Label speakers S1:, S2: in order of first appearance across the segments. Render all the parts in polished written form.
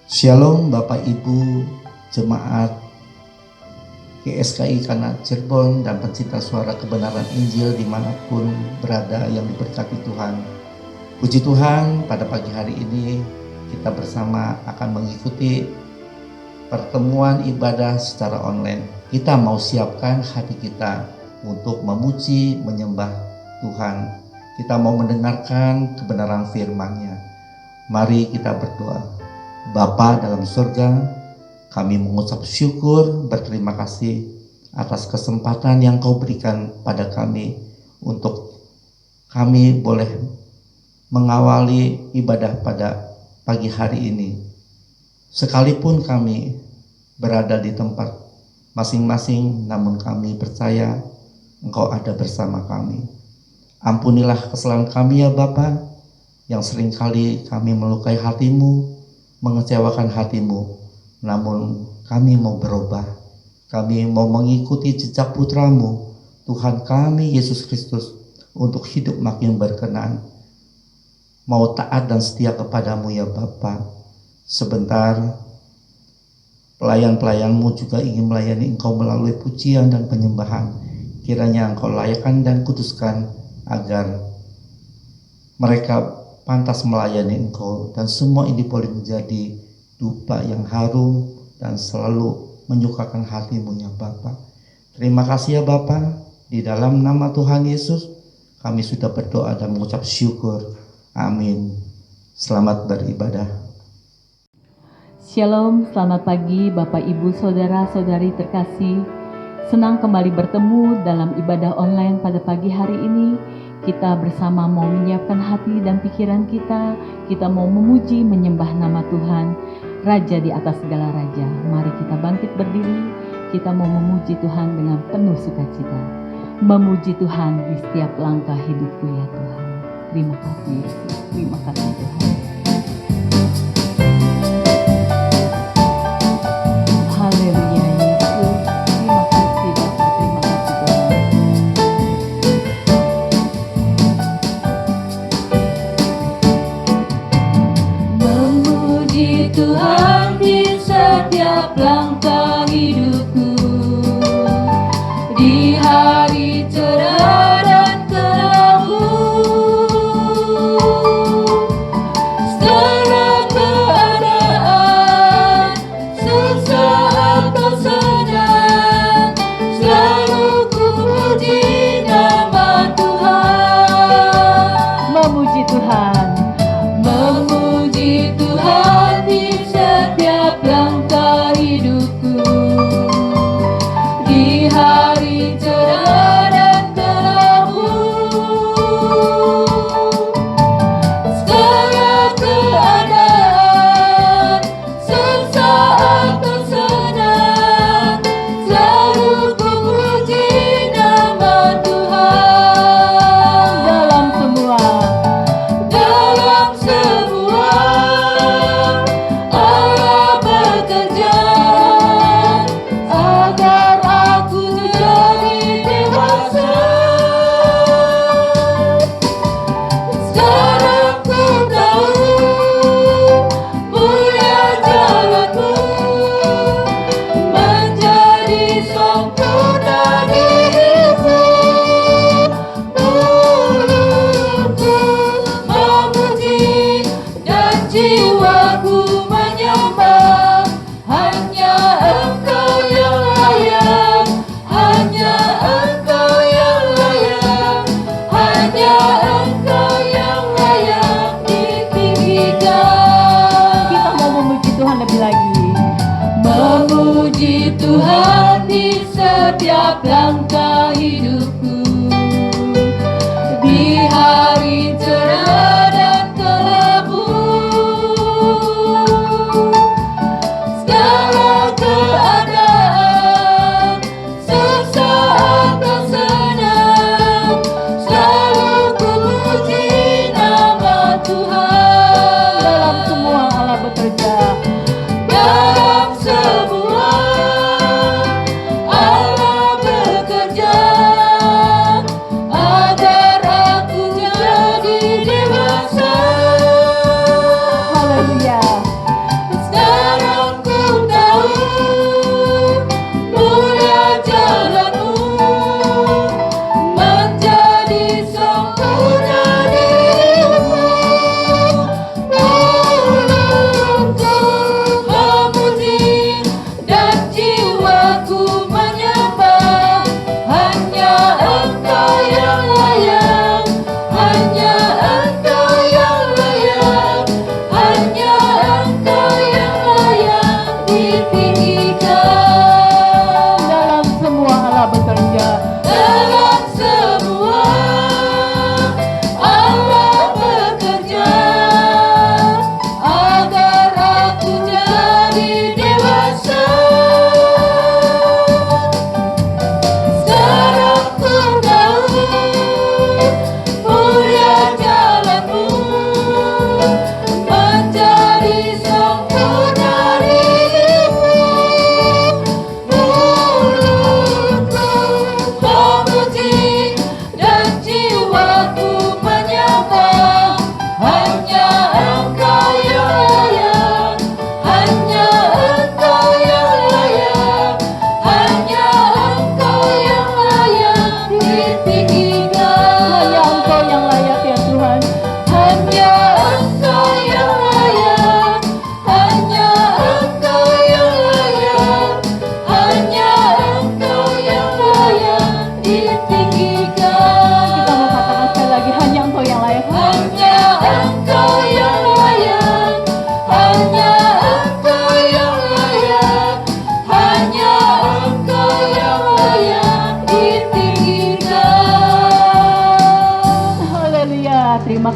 S1: Shalom Bapak Ibu Jemaat GSKI Kanat Cirebon dan pencinta suara kebenaran Injil dimanapun berada yang diberkati Tuhan. Puji Tuhan, pada pagi hari ini kita bersama akan mengikuti pertemuan ibadah secara online. Kita mau siapkan hati kita untuk memuji, menyembah Tuhan. Kita mau mendengarkan kebenaran firman-Nya. Mari kita berdoa. Bapa dalam surga, kami mengucap syukur, berterima kasih atas kesempatan yang Kau berikan pada kami untuk kami boleh mengawali ibadah pada pagi hari ini. Sekalipun kami berada di tempat masing-masing, namun kami percaya Engkau ada bersama kami. Ampunilah kesalahan kami ya Bapa, yang seringkali kami melukai hati-Mu, mengecewakan hati-Mu. Namun kami mau berubah, kami mau mengikuti jejak Putra-Mu, Tuhan kami Yesus Kristus, untuk hidup makin berkenan, mau taat dan setia kepada-Mu ya Bapa. Sebentar pelayan-pelayan-Mu juga ingin melayani Engkau melalui pujian dan penyembahan. Kiranya Engkau layakkan dan kuduskan agar mereka pantas melayani Engkau, dan semua ini boleh menjadi dupa yang harum dan selalu menyukakan hati-Mu ya Bapa. Terima kasih ya Bapa, di dalam nama Tuhan Yesus kami sudah berdoa dan mengucap syukur. Amin. Selamat beribadah.
S2: Shalom, selamat pagi Bapak Ibu Saudara-saudari terkasih. Senang kembali bertemu dalam ibadah online pada pagi hari ini. Kita bersama mau menyiapkan hati dan pikiran kita. Kita mau memuji, menyembah nama Tuhan, Raja di atas segala raja. Mari kita bangkit berdiri. Kita mau memuji Tuhan dengan penuh sukacita. Memuji Tuhan di setiap langkah hidupku ya Tuhan. Terima kasih Yesus. Terima kasih Tuhan. Haleluya Yesus. Terima kasih Bapa. Terima kasih Tuhan. Memuji Tuhan di setiap langkah hidupku, di hari cerah dan kelabu, segala keadaan, susah atau senang, selalu ku puji nama Tuhan. Memuji Tuhan. Memuji Tuhan di setiap langkah hidupku, di hari cerah dan kelabu, segala keadaan, susah atau senang, selalu ku puji nama Tuhan. Dalam semua Allah bekerja agar aku jadi dewasa. Sekarang ku tahu mulia jalanku, menjadi sempurna diriku. Mulutku memuji dan jiwaku menyembah. Hanya Engkau yang layak, hanya Engkau yang layak, hanya Engkau yang layak ditinggikan. Kita mau memuji Tuhan lebih lagi. Memuji Tuhan di setiap langkah hidupku, di hari cerah dan kelabu, segala keadaan, susah atau senang, selalu ku puji nama Tuhan. Dalam semua Allah bekerja. Dalam semua Allah bekerja agar aku jadi dewasa. Haleluya.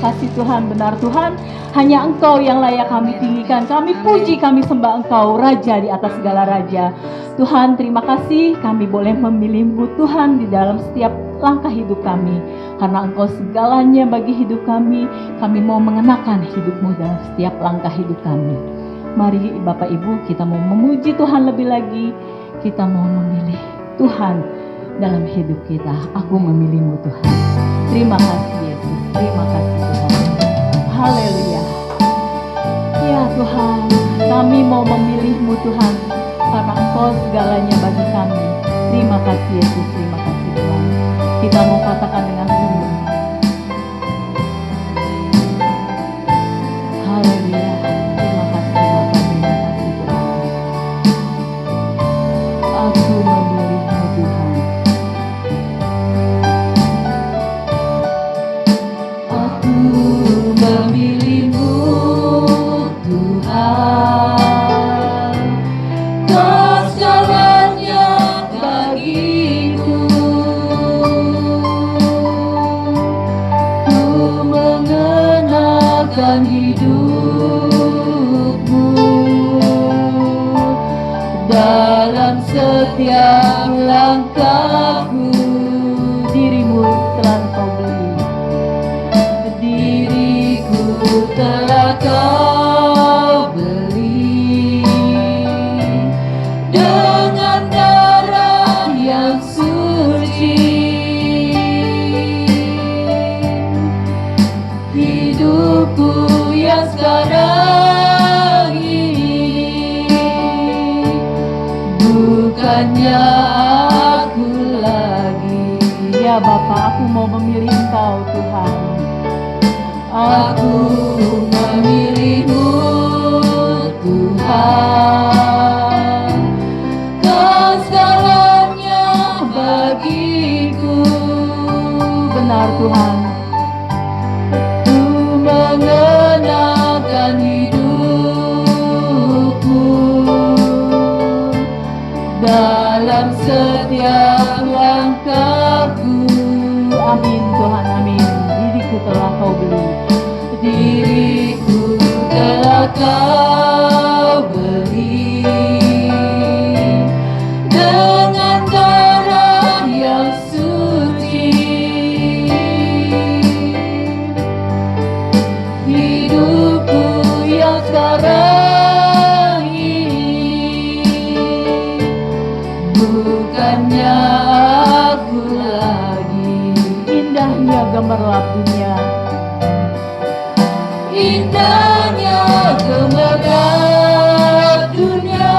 S2: kasih Tuhan. Benar Tuhan, hanya Engkau yang layak kami tinggikan. Kami puji, kami sembah Engkau, Raja di atas segala raja. Tuhan, terima kasih kami boleh memilih-Mu Tuhan di dalam setiap langkah hidup kami. Karena Engkau segalanya bagi hidup kami mau mengenakan hidup-Mu dalam setiap langkah hidup kami. Mari Bapak Ibu, kita mau memuji Tuhan lebih lagi. Kita mau memilih Tuhan dalam hidup kita. Aku memilih-Mu Tuhan. Terima kasih Yesus, terima kasih Tuhan. Haleluya. Ya Tuhan, kami mau memilih-Mu Tuhan, karena Engkau segalanya bagi kami. Terima kasih Yesus, terima kasih Tuhan. Kita mau katakan dengan sungguh. Haleluya. Terima kasih Bapa, terima kasih Tuhan. Aku memilih-Mu Tuhan. Aku memilih-Mu Tuhan. Kau segalanya bagiku. Ku mengenalkan hidup-Mu dalam setiap langkahku. Diri-Mu telah Kau beli, diriku telah Kau beli dengan darah yang suci. Hidupku yang sekarang ini bukannya aku lagi. Ya Bapa, aku mau memilih Engkau Tuhan. Aku memilih-Mu Tuhan. Kau segalanya bagiku. Benar Tuhan. Ku mengenalkan hidup-Mu dalam setiap langkahku. Amin Tuhan, amin. Diriku telah Kau beli, diriku telah Kau beli dengan darah yang suci. Hidupku yang sekarang ini bukannya aku lagi. Indahnya gemerlap dunia, indahnya gemerlap dunia,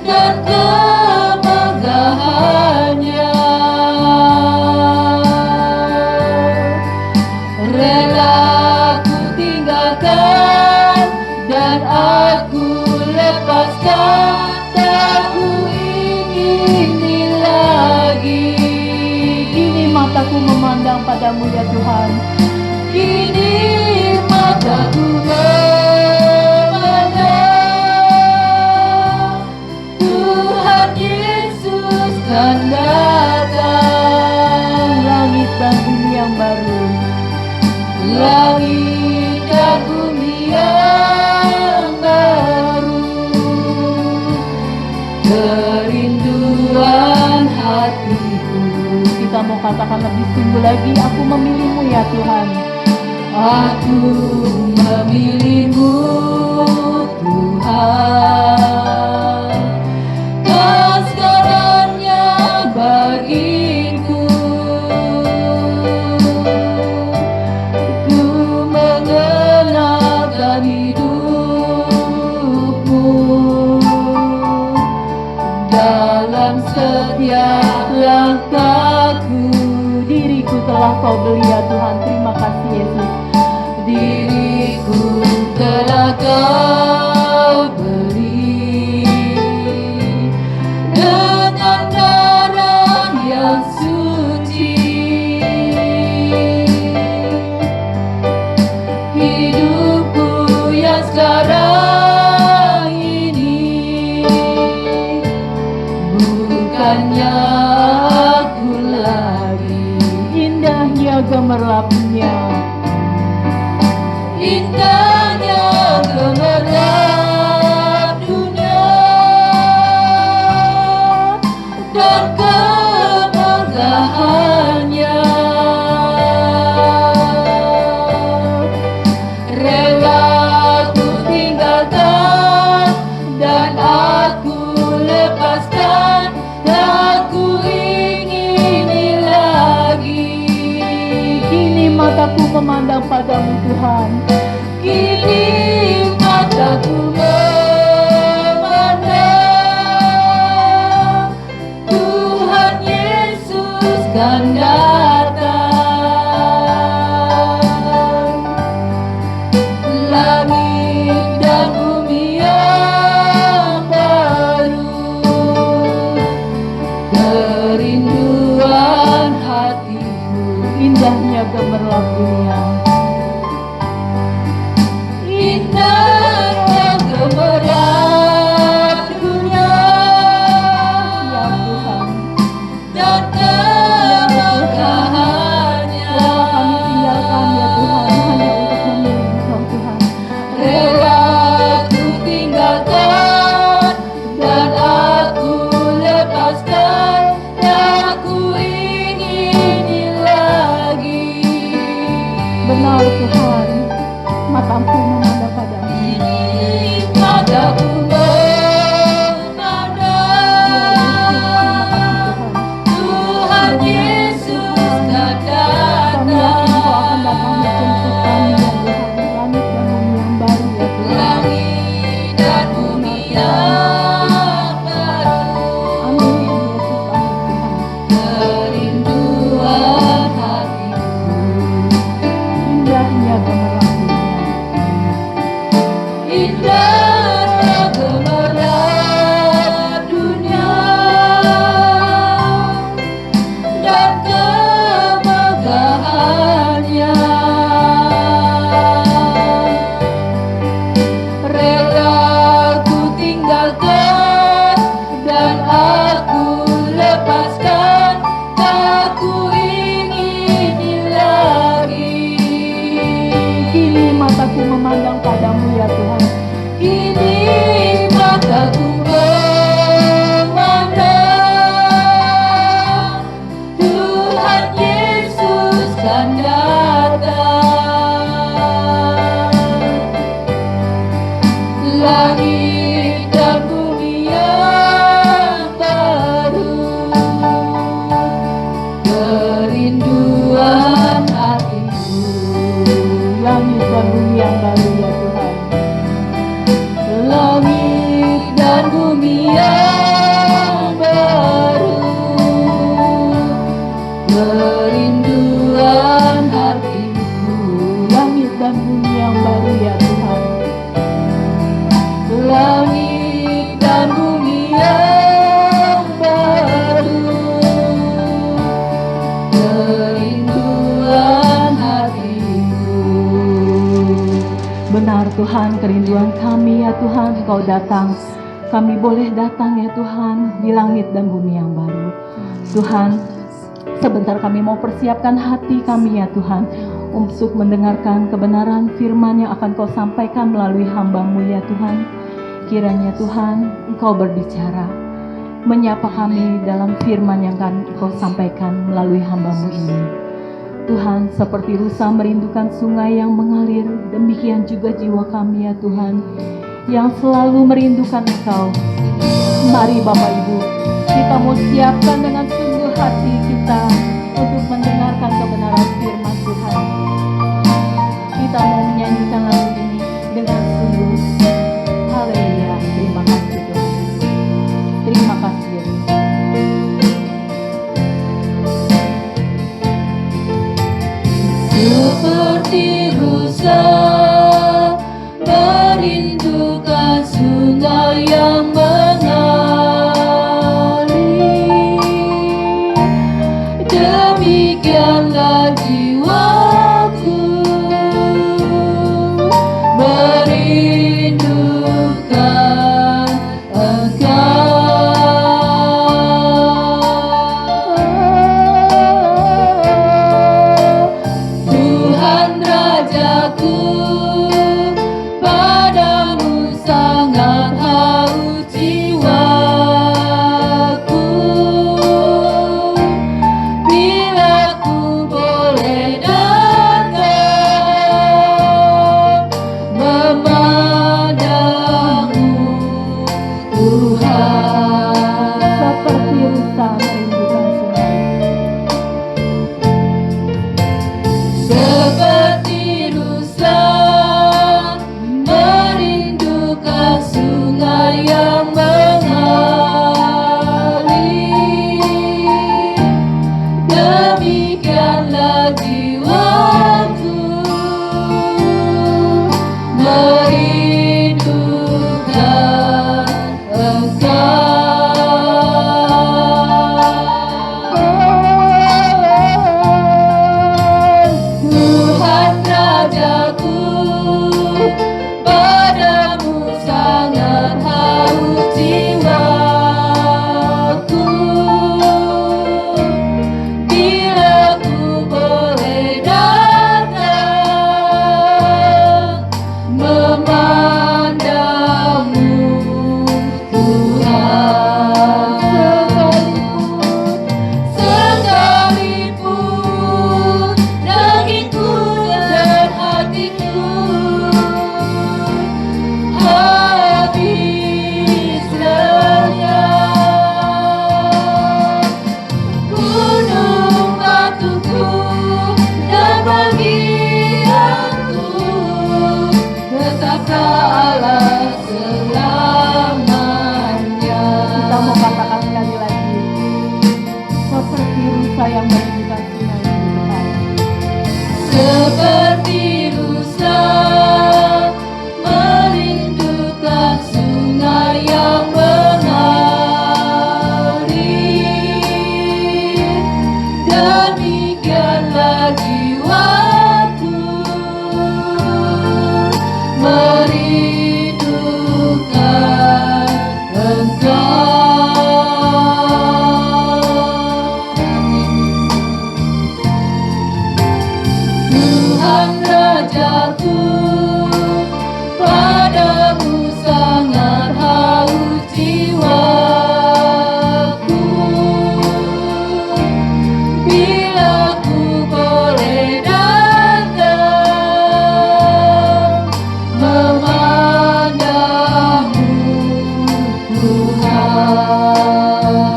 S2: dan kemegahannya. Rela ku tinggalkan dan aku lepaskan. Tak ku ingini lagi. Kini mataku memandang padamu ya Tuhan. Kini mataku memandang Tuhan Yesus kan datang. Langit dan bumi yang baru, langit dan bumi yang baru. Kerinduan hatiku. Kita mau katakan lebih sungguh lagi. Aku memilih-Mu ya Tuhan. Aku memilih-Mu Tuhan. Kau segalanya bagiku. Ku mengenalkan hidup-Mu dalam setiap langkahku. Diriku telah Kau beli ya Tuhan. Terima kasih Yesus. Diriku telah Kau beli dengan darah yang suci. Hidupku yang sekarang ini bukannya aku lagi. Indahnya Tuhan. Kini mataku memandang Tuhan Yesus kan datang. Langit dan bumi yang baru, kerinduan hatiku, indahnya gemerlap dunia. Indahnya gemerlap dunia, ya Tuhan, dan kemegahannya. Kami tinggalkan ya Tuhan, hanya untuk memilih Engkau Tuhan. Rela ku tinggalkan dan aku lepaskan, aku ingini lagi. Benar Tuhan, mataku memandang padamu. Ini mataku memandang Tuhan Yesus kan datang. Kami yakin Kau akan datang menjemput kami ya Tuhan. Langit dan bumi yang baru. Langit dan bumi yang baru. Amin Yesus, amin Tuhan. Kerinduan hatiku, indahnya gemerlap dunia. Indahnya gemerlap dunia dan kemegahannya. Rela ku tinggalkan dan aku lepaskan, aku ingini lagi. Kini mataku memandang padamu ya Tuhan. Kini mataku memandang Tuhan Yesus kan datang. Langit dan bumi yang baru, kerinduan hatiku. Langit dan bumi yang baru ya Tuhan. Langit dan bumi yang baru, kerinduan hatiku. Langit dan bumi yang baru ya Tuhan. Langit dan bumi yang baru, kerinduan hatiku. Benar Tuhan, kerinduan kami ya Tuhan, Engkau datang. Kami boleh datang ya Tuhan di langit dan bumi yang baru. Tuhan, sebentar kami mau persiapkan hati kami ya Tuhan, untuk mendengarkan kebenaran firman yang akan Kau sampaikan melalui hamba-Mu ya Tuhan. Kiranya Tuhan, Engkau berbicara, menyapa kami dalam firman yang akan Kau sampaikan melalui hamba-Mu ini. Tuhan, seperti rusa merindukan sungai yang mengalir, demikian juga jiwa kami ya Tuhan, yang selalu merindukan Engkau. Mari Bapak Ibu, kita mau siapkan dengan sungguh hati kita untuk mendengarkan kebenaran firman Tuhan. Kita mau menyanyikan lagu ini dengan sungguh. Haleluya, terima kasih Tuhan. Terima kasih Yesus. Seperti rusa merindukan sungai yang mengalir, demikianlah jiwaku merindukan Engkau, Tuhan Rajaku. Padamu tetaplah Allah selamanya. Kita mau katakan sekali lagi, seperti rusa yang merindukan sungai Tuhan. Seperti rusa merindukan sungai yang mengalir, demikianlah jiwaku merindukan Engkau. Tuhan Rajaku, padamu sangat haus jiwaku. Bila ku boleh datang memandangmu Tuhan,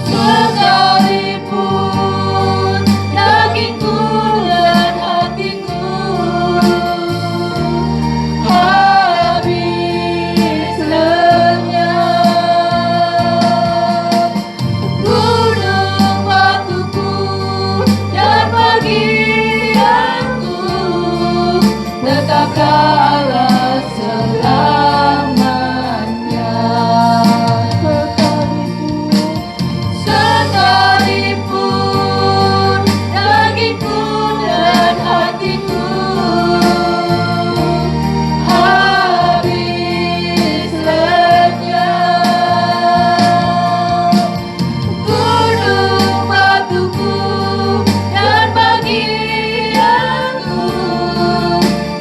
S2: sekalipun dagingku dan hatiku habis lenyap, gunung batuku dan bagianku tetaplah Allah selamanya. Sekalipun dagingku dan hatiku habis lenyap, gunung batuku dan bagianku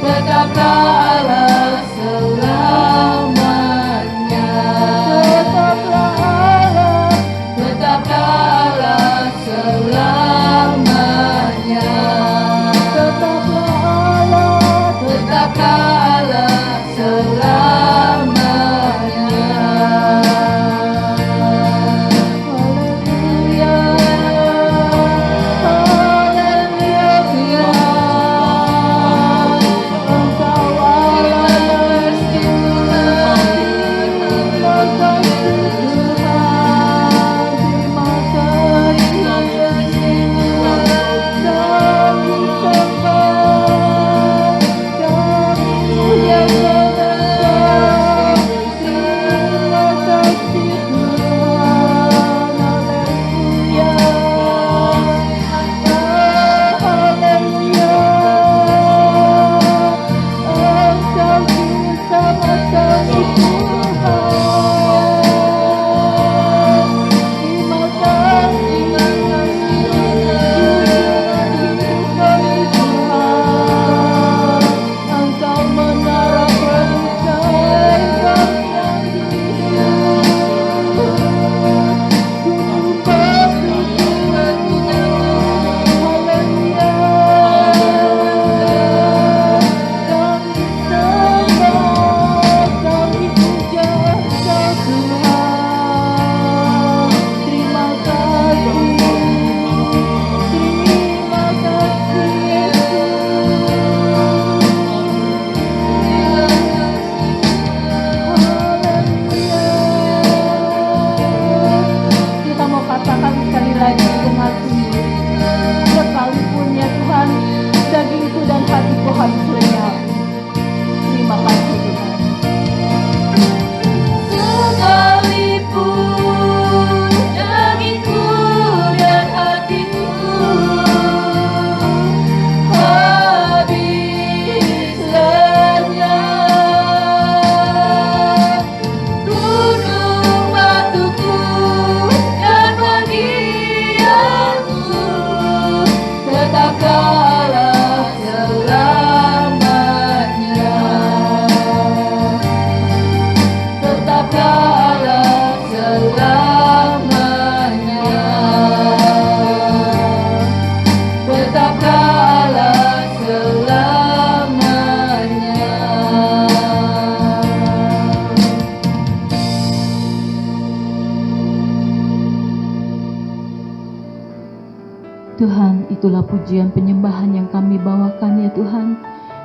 S2: tetaplah Allah selamanya. Tetaplah Allah selamanya. Tetaplah Allah selamanya. Haleluya, haleluya. Engkau Allah Tuhan, terima kasih Tuhan, terima kasih kami sembah, kami muliakan Engkau. Terima kasih Tuhan, haleluya, haleluya. Engkau bersama kami Tuhan. Terima kasih junjungan hidup kami Tuhan. Engkau menara perisai kami yang hidup. Gunung batuku, haleluya. Kami sembah, kami puja Engkau Tuhan. Terima kasih, terima kasih Yesus. Haleluya. Kita mau katakan sekali lagi dengan sungguh, sekalipun ya Tuhan dagingku dan hatiku habis lenyap. Terima kasih Tuhan. Sekalipun dagingku dan hatiku habis lenyap, gunung batuku dan bagianku tetaplah Allah selamanya. Tetaplah Allah selamanya. Tetaplah Allah selamanya. Tuhan, itulah pujian penyembahan yang kami bawakan ya Tuhan.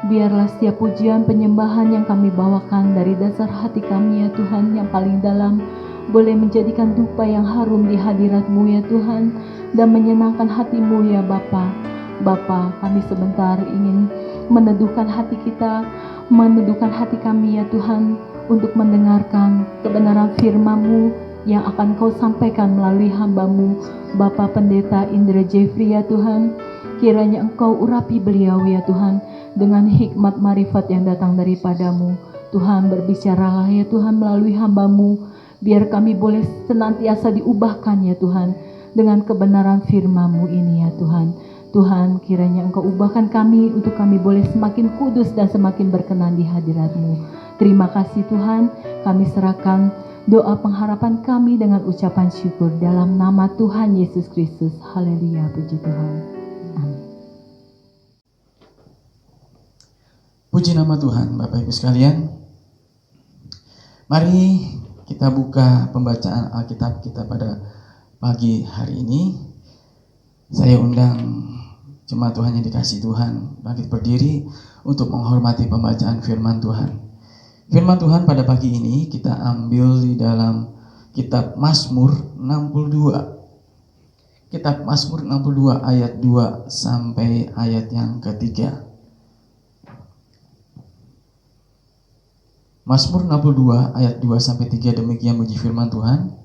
S2: Biarlah setiap pujian penyembahan yang kami bawakan dari dasar hati kami ya Tuhan yang paling dalam boleh menjadikan dupa yang harum di hadirat-Mu ya Tuhan dan menyenangkan hati-Mu ya Bapa. Bapa, kami sebentar ingin meneduhkan hati kita, meneduhkan hati kami ya Tuhan untuk mendengarkan kebenaran firman-Mu yang akan Kau sampaikan melalui hamba-Mu Bapa Pendeta Indra Jeffrey ya Tuhan. Kiranya Engkau urapi beliau ya Tuhan dengan hikmat marifat yang datang daripada-Mu. Tuhan, berbicaralah ya Tuhan melalui hamba-Mu, biar kami boleh senantiasa diubahkan ya Tuhan dengan kebenaran firman-Mu ini ya Tuhan. Tuhan, kiranya Engkau ubahkan kami untuk kami boleh semakin kudus dan semakin berkenan di hadirat-Mu. Terima kasih Tuhan, kami serahkan doa pengharapan kami dengan ucapan syukur dalam nama Tuhan Yesus Kristus. Haleluya, puji Tuhan. Amin.
S3: Puji nama Tuhan, Bapak Ibu sekalian. Mari kita buka pembacaan Alkitab kita pada pagi hari ini. Saya undang jemaat Tuhan yang dikasihi Tuhan bangkit berdiri untuk menghormati pembacaan firman Tuhan. Firman Tuhan pada pagi ini kita ambil di dalam kitab Mazmur 62. Kitab Mazmur 62 ayat 2 sampai ayat yang ketiga. Mazmur 62 ayat 2 sampai 3, demikian bunyi firman Tuhan.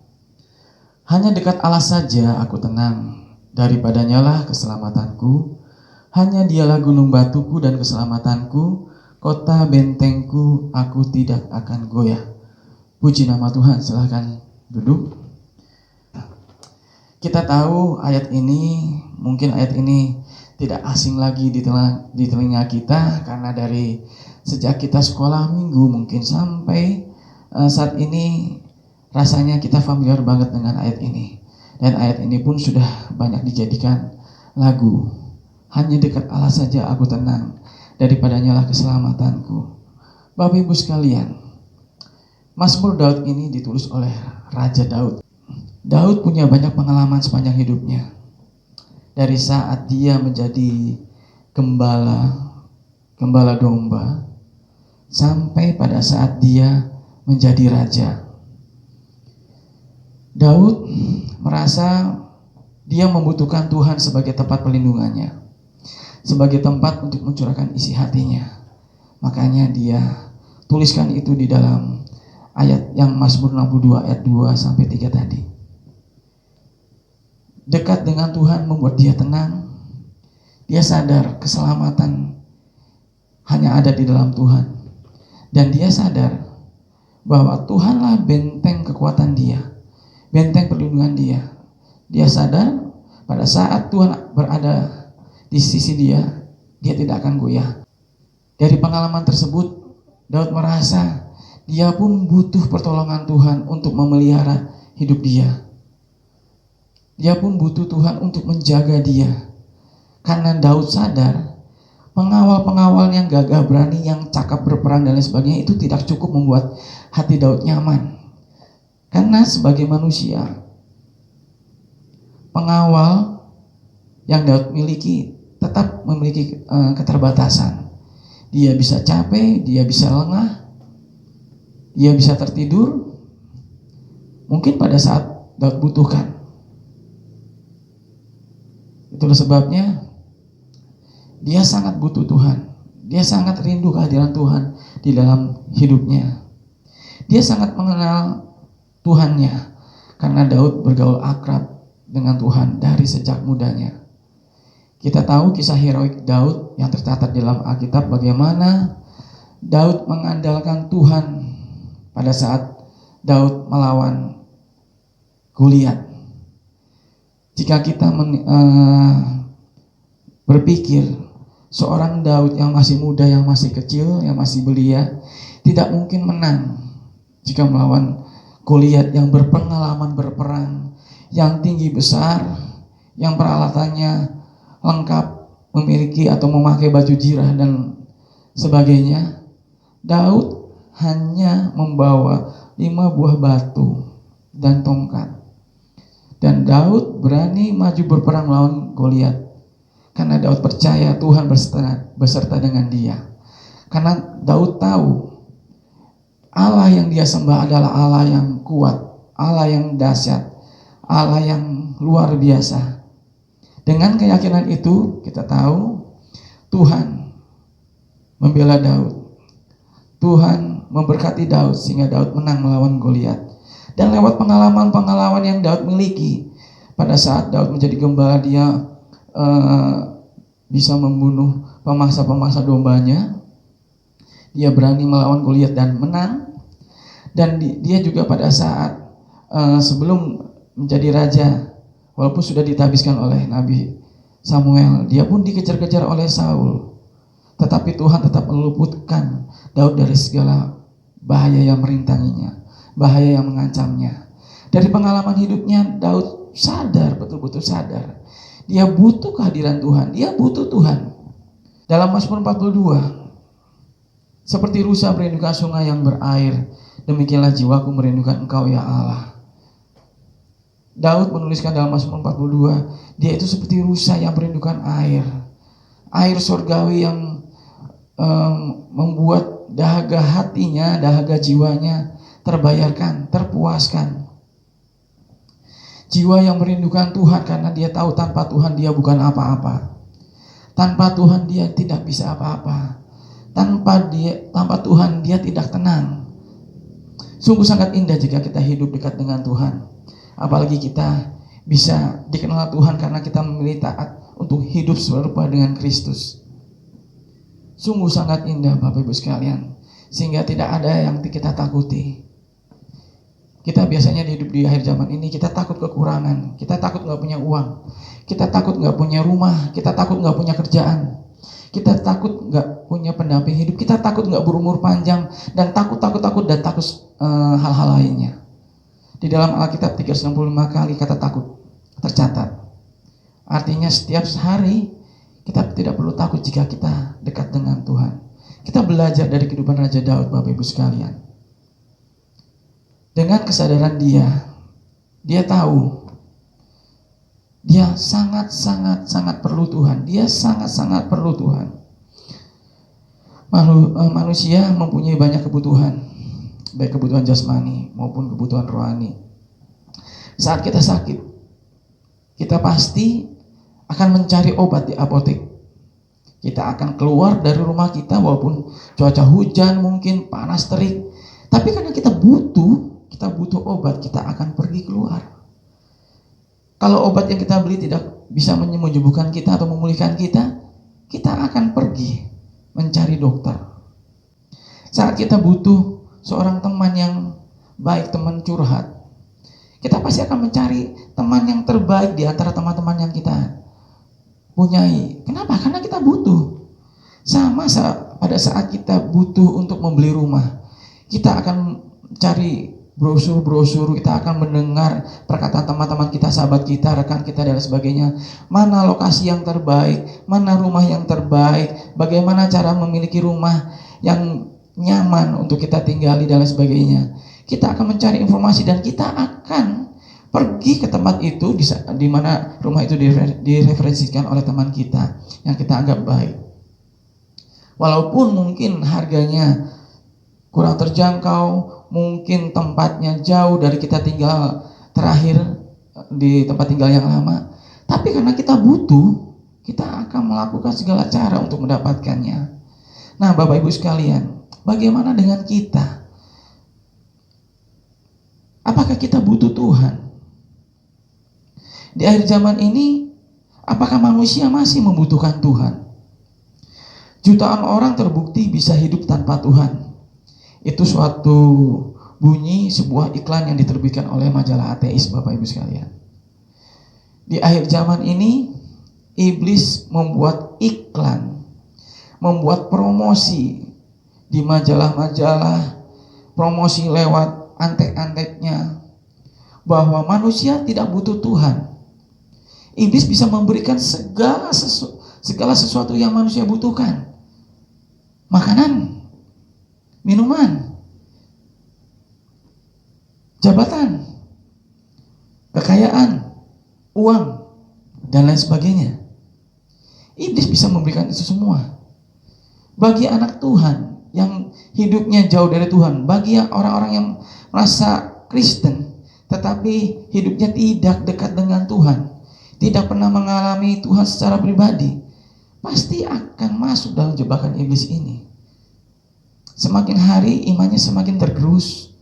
S3: Hanya dekat Allah saja aku tenang, daripadanya lah keselamatanku. Hanya dialah gunung batuku dan keselamatanku, kota bentengku, aku tidak akan goyah. Puji nama Tuhan, silahkan duduk. Kita tahu ayat ini, mungkin ayat ini tidak asing lagi di telinga kita, karena dari sejak kita sekolah minggu mungkin sampai saat ini rasanya kita familiar banget dengan ayat ini. Dan ayat ini pun sudah banyak dijadikan lagu. Hanya dekat Allah saja aku tenang, daripadanya lah keselamatanku. Bapak Ibu sekalian, Mazmur Daud ini ditulis oleh Raja Daud. Daud punya banyak pengalaman sepanjang hidupnya. Dari saat dia menjadi gembala domba, sampai pada saat dia menjadi raja. Daud merasa dia membutuhkan Tuhan sebagai tempat perlindungannya, sebagai tempat untuk mencurahkan isi hatinya. Makanya dia tuliskan itu di dalam ayat yang Mazmur 62 ayat 2 sampai 3 tadi. Dekat dengan Tuhan membuat dia tenang. Dia sadar keselamatan hanya ada di dalam Tuhan. Dan dia sadar bahwa Tuhanlah benteng kekuatan dia, benteng perlindungan dia. Dia sadar pada saat Tuhan berada di sisi dia tidak akan goyah. Dari pengalaman tersebut, Daud merasa dia pun butuh pertolongan Tuhan untuk memelihara hidup dia. Dia pun butuh Tuhan untuk menjaga dia. Karena Daud sadar pengawal-pengawal yang gagah berani, yang cakap berperang dan lain sebagainya itu tidak cukup membuat hati Daud nyaman. Karena sebagai manusia, pengawal yang Daud miliki tetap memiliki keterbatasan. Dia bisa capek, dia bisa lengah, dia bisa tertidur. Mungkin pada saat Daud butuhkan. Itulah sebabnya dia sangat butuh Tuhan. Dia sangat rindu kehadiran Tuhan di dalam hidupnya. Dia sangat mengenal Tuhannya karena Daud bergaul akrab dengan Tuhan dari sejak mudanya. Kita tahu kisah heroik Daud yang tercatat dalam Alkitab, bagaimana Daud mengandalkan Tuhan pada saat Daud melawan Goliat. Jika kita berpikir seorang Daud yang masih muda, yang masih kecil, yang masih belia, tidak mungkin menang jika melawan Goliat yang berpengalaman berperang, yang tinggi besar, yang peralatannya lengkap, memiliki atau memakai baju jirah dan sebagainya. Daud hanya membawa 5 buah batu dan tongkat. Dan Daud berani maju berperang melawan Goliat. Karena Daud percaya Tuhan beserta dengan dia. Karena Daud tahu Allah yang dia sembah adalah Allah yang kuat, Allah yang dahsyat, Allah yang luar biasa. Dengan keyakinan itu kita tahu Tuhan membela Daud. Tuhan memberkati Daud sehingga Daud menang melawan Goliat. Dan lewat pengalaman-pengalaman yang Daud miliki, pada saat Daud menjadi gembala, dia bisa membunuh pemangsa-pemangsa dombanya. Dia berani melawan Goliat dan menang. Dan dia juga pada saat sebelum menjadi raja, walaupun sudah ditabiskan oleh Nabi Samuel, dia pun dikejar-kejar oleh Saul. Tetapi Tuhan tetap meluputkan Daud dari segala bahaya yang merintanginya, bahaya yang mengancamnya. Dari pengalaman hidupnya, Daud sadar, betul-betul sadar, dia butuh kehadiran Tuhan, dia butuh Tuhan. Dalam Mazmur 42, seperti rusa merindukan sungai yang berair, demikianlah jiwaku merindukan Engkau ya Allah. Daud menuliskan dalam Mazmur 42, dia itu seperti rusa yang merindukan air. Air surgawi yang membuat dahaga hatinya, dahaga jiwanya terbayarkan, terpuaskan. Jiwa yang merindukan Tuhan karena dia tahu tanpa Tuhan dia bukan apa-apa. Tanpa Tuhan dia tidak bisa apa-apa. Tanpa Tuhan dia tidak tenang. Sungguh sangat indah jika kita hidup dekat dengan Tuhan. Apalagi kita bisa dikenal Tuhan karena kita memilih taat untuk hidup serupa dengan Kristus. Sungguh sangat indah Bapak Ibu sekalian, sehingga tidak ada yang kita takuti. Kita biasanya hidup di akhir zaman ini, kita takut kekurangan, kita takut gak punya uang, kita takut gak punya rumah, kita takut gak punya kerjaan, kita takut gak punya pendamping hidup, kita takut gak berumur panjang, dan takut hal-hal lainnya. Di dalam Alkitab 365 kali kata takut tercatat. Artinya setiap hari kita tidak perlu takut jika kita dekat dengan Tuhan. Kita belajar dari kehidupan Raja Daud Bapak Ibu sekalian. Dengan kesadaran dia tahu dia sangat perlu Tuhan. Dia sangat perlu Tuhan. Manusia mempunyai banyak kebutuhan, baik kebutuhan jasmani maupun kebutuhan rohani. Saat kita sakit, kita pasti akan mencari obat di apotek. Kita akan keluar dari rumah kita walaupun cuaca hujan, mungkin panas terik. Tapi karena kita butuh obat, kita akan pergi keluar. Kalau obat yang kita beli tidak bisa menyembuhkan kita atau memulihkan kita, kita akan pergi mencari dokter. Saat kita butuh seorang teman yang baik, teman curhat, kita pasti akan mencari teman yang terbaik di antara teman-teman yang kita punyai. Kenapa? Karena kita butuh. Pada saat kita butuh untuk membeli rumah, kita akan cari brosur-brosur, kita akan mendengar perkataan teman-teman kita, sahabat kita, rekan kita dan sebagainya. Mana lokasi yang terbaik, mana rumah yang terbaik, bagaimana cara memiliki rumah yang nyaman untuk kita tinggali dan sebagainya. Kita akan mencari informasi dan kita akan pergi ke tempat itu di mana rumah itu direferensikan oleh teman kita yang kita anggap baik. Walaupun mungkin harganya kurang terjangkau, mungkin tempatnya jauh dari kita tinggal terakhir di tempat tinggal yang lama, tapi karena kita butuh, kita akan melakukan segala cara untuk mendapatkannya. Nah, Bapak Ibu sekalian, bagaimana dengan kita? Apakah kita butuh Tuhan? Di akhir zaman ini, apakah manusia masih membutuhkan Tuhan? Jutaan orang terbukti bisa hidup tanpa Tuhan. Itu suatu bunyi sebuah iklan yang diterbitkan oleh majalah ateis, Bapak Ibu sekalian. Di akhir zaman ini, iblis membuat iklan, membuat promosi di majalah-majalah, promosi lewat antek-anteknya, bahwa manusia tidak butuh Tuhan. Iblis bisa memberikan segala sesuatu yang manusia butuhkan. Makanan, minuman, jabatan, kekayaan, uang, dan lain sebagainya. Iblis bisa memberikan itu semua. Bagi anak Tuhan, yang hidupnya jauh dari Tuhan, bagi orang-orang yang merasa Kristen tetapi hidupnya tidak dekat dengan Tuhan, tidak pernah mengalami Tuhan secara pribadi, pasti akan masuk dalam jebakan iblis ini. Semakin hari imannya semakin tergerus,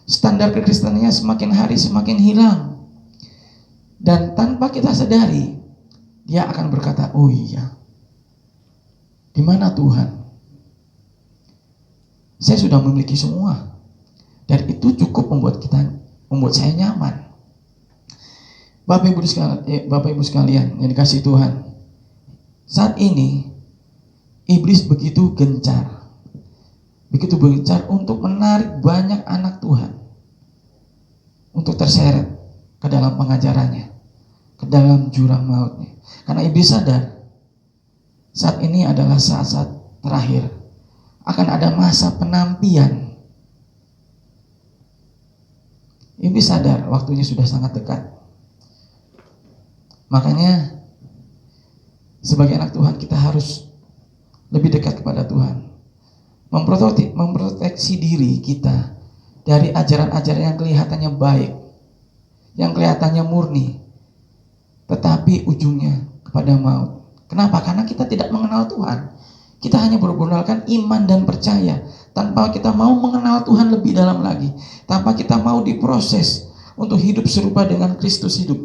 S3: standar kekristenannya semakin hari semakin hilang, dan tanpa kita sadari dia akan berkata, oh iya, di mana Tuhan? Saya sudah memiliki semua, dan itu cukup membuat saya nyaman. Bapak Ibu sekalian yang dikasihi Tuhan, saat ini iblis begitu gencar untuk menarik banyak anak Tuhan untuk terseret ke dalam pengajarannya, ke dalam jurang mautnya. Karena iblis sadar saat ini adalah saat-saat terakhir, akan ada masa penampian. Iblis sadar waktunya sudah sangat dekat. Makanya sebagai anak Tuhan kita harus lebih dekat kepada Tuhan, memproteksi diri kita dari ajaran-ajaran yang kelihatannya baik, yang kelihatannya murni, tetapi ujungnya kepada maut. Kenapa? Karena kita tidak mengenal Tuhan. Kita hanya bermodalkan iman dan percaya, tanpa kita mau mengenal Tuhan lebih dalam lagi, tanpa kita mau diproses untuk hidup serupa dengan Kristus hidup.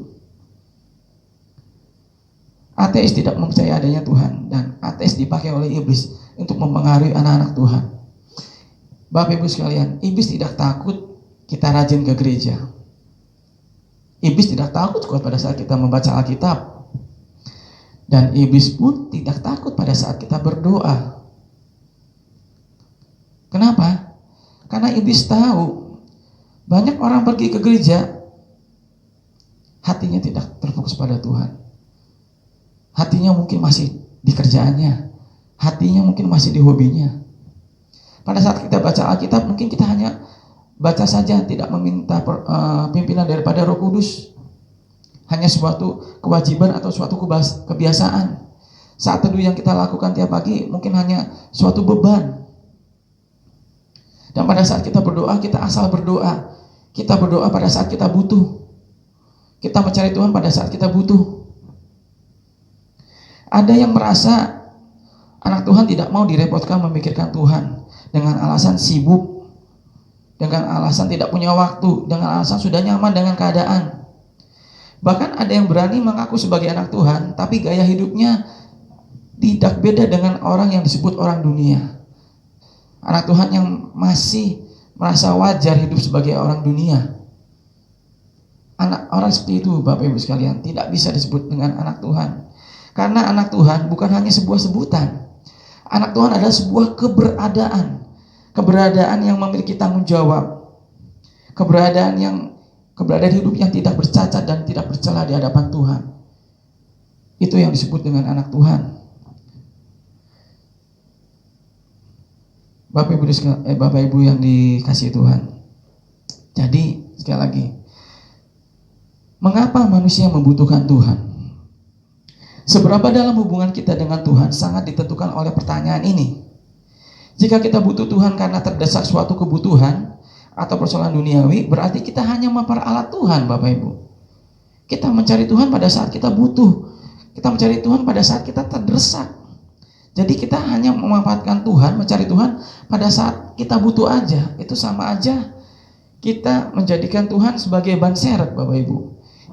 S3: Ateis tidak mempercayai adanya Tuhan, dan ateis dipakai oleh iblis untuk mempengaruhi anak-anak Tuhan. Bapak Ibu sekalian, iblis tidak takut kita rajin ke gereja. Iblis tidak takut pada saat kita membaca Alkitab. Dan iblis pun tidak takut pada saat kita berdoa. Kenapa? Karena iblis tahu banyak orang pergi ke gereja, hatinya tidak terfokus pada Tuhan. Hatinya mungkin masih di kerjaannya, hatinya mungkin masih di hobinya. Pada saat kita baca Alkitab, mungkin kita hanya baca saja, tidak meminta pimpinan daripada Roh Kudus. Hanya suatu kewajiban atau suatu kebiasaan. Saat teduh yang kita lakukan tiap pagi mungkin hanya suatu beban. Dan pada saat kita berdoa, kita asal berdoa. Kita berdoa pada saat kita butuh. Kita mencari Tuhan pada saat kita butuh. Ada yang merasa anak Tuhan tidak mau direpotkan memikirkan Tuhan dengan alasan sibuk, dengan alasan tidak punya waktu, dengan alasan sudah nyaman dengan keadaan. Bahkan ada yang berani mengaku sebagai anak Tuhan, tapi gaya hidupnya tidak beda dengan orang yang disebut orang dunia. Anak Tuhan yang masih merasa wajar hidup sebagai orang dunia. Orang seperti itu, Bapak Ibu sekalian, tidak bisa disebut dengan anak Tuhan. Karena anak Tuhan bukan hanya sebuah sebutan. Anak Tuhan adalah sebuah keberadaan. Keberadaan yang memiliki tanggung jawab. Keberadaan hidup yang tidak bercacat dan tidak bercela di hadapan Tuhan. Itu yang disebut dengan anak Tuhan. Bapak Ibu yang dikasihi Tuhan. Jadi sekali lagi, mengapa manusia membutuhkan Tuhan? Seberapa dalam hubungan kita dengan Tuhan sangat ditentukan oleh pertanyaan ini. Jika kita butuh Tuhan karena terdesak suatu kebutuhan atau persoalan duniawi, berarti kita hanya memperalat Tuhan, Bapak Ibu. Kita mencari Tuhan pada saat kita butuh. Kita mencari Tuhan pada saat kita terdesak. Jadi kita hanya memanfaatkan Tuhan, mencari Tuhan pada saat kita butuh aja. Itu sama aja kita menjadikan Tuhan sebagai ban serep, Bapak Ibu.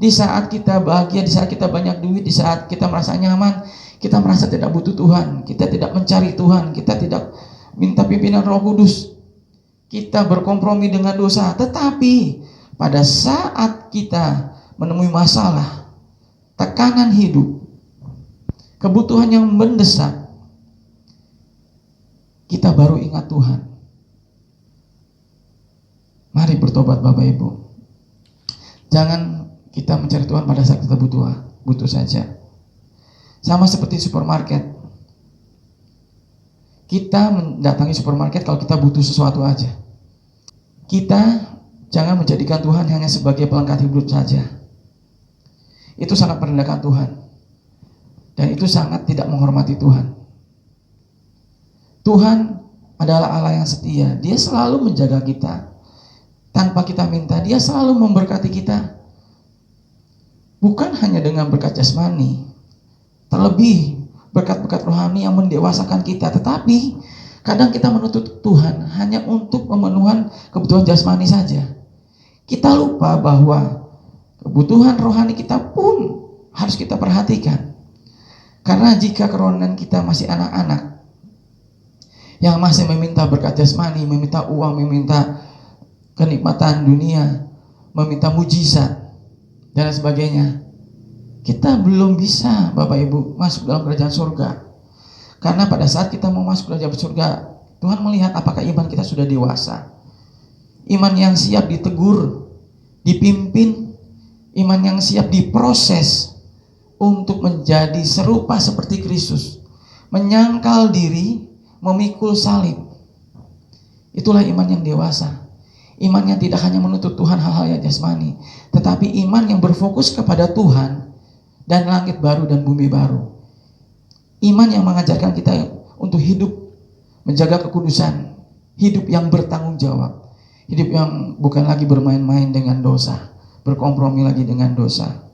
S3: Di saat kita bahagia, di saat kita banyak duit, di saat kita merasa nyaman, kita merasa tidak butuh Tuhan, kita tidak mencari Tuhan, kita tidak minta pimpinan Roh Kudus, kita berkompromi dengan dosa. Tetapi pada saat kita menemui masalah, tekanan hidup, kebutuhan yang mendesak, kita baru ingat Tuhan. Mari bertobat, Bapak Ibu. Jangan kita mencari Tuhan pada saat kita butuh saja. Sama seperti supermarket. Kita mendatangi supermarket kalau kita butuh sesuatu aja. Kita jangan menjadikan Tuhan hanya sebagai pelengkap hidup saja. Itu sangat merendahkan Tuhan. Dan itu sangat tidak menghormati Tuhan. Tuhan adalah Allah yang setia. Dia selalu menjaga kita. Tanpa kita minta, Dia selalu memberkati kita. Bukan hanya dengan berkat jasmani, terlebih berkat-berkat rohani yang mendewasakan kita. Tetapi kadang kita menuntut Tuhan hanya untuk pemenuhan kebutuhan jasmani saja. Kita lupa bahwa kebutuhan rohani kita pun harus kita perhatikan. Karena jika kerohanian kita masih anak-anak yang masih meminta berkat jasmani, meminta uang, meminta kenikmatan dunia, meminta mujizat dan sebagainya, kita belum bisa, Bapak Ibu, masuk dalam kerajaan surga. Karena pada saat kita mau masuk kerajaan surga, Tuhan melihat apakah iman kita sudah dewasa, iman yang siap ditegur, dipimpin, iman yang siap diproses untuk menjadi serupa seperti Kristus, menyangkal diri, memikul salib. Itulah iman yang dewasa. Iman yang tidak hanya menuntut Tuhan hal-hal yang jasmani, tetapi iman yang berfokus kepada Tuhan dan langit baru dan bumi baru. Iman yang mengajarkan kita untuk hidup menjaga kekudusan, hidup yang bertanggung jawab, hidup yang bukan lagi bermain-main dengan dosa, berkompromi lagi dengan dosa.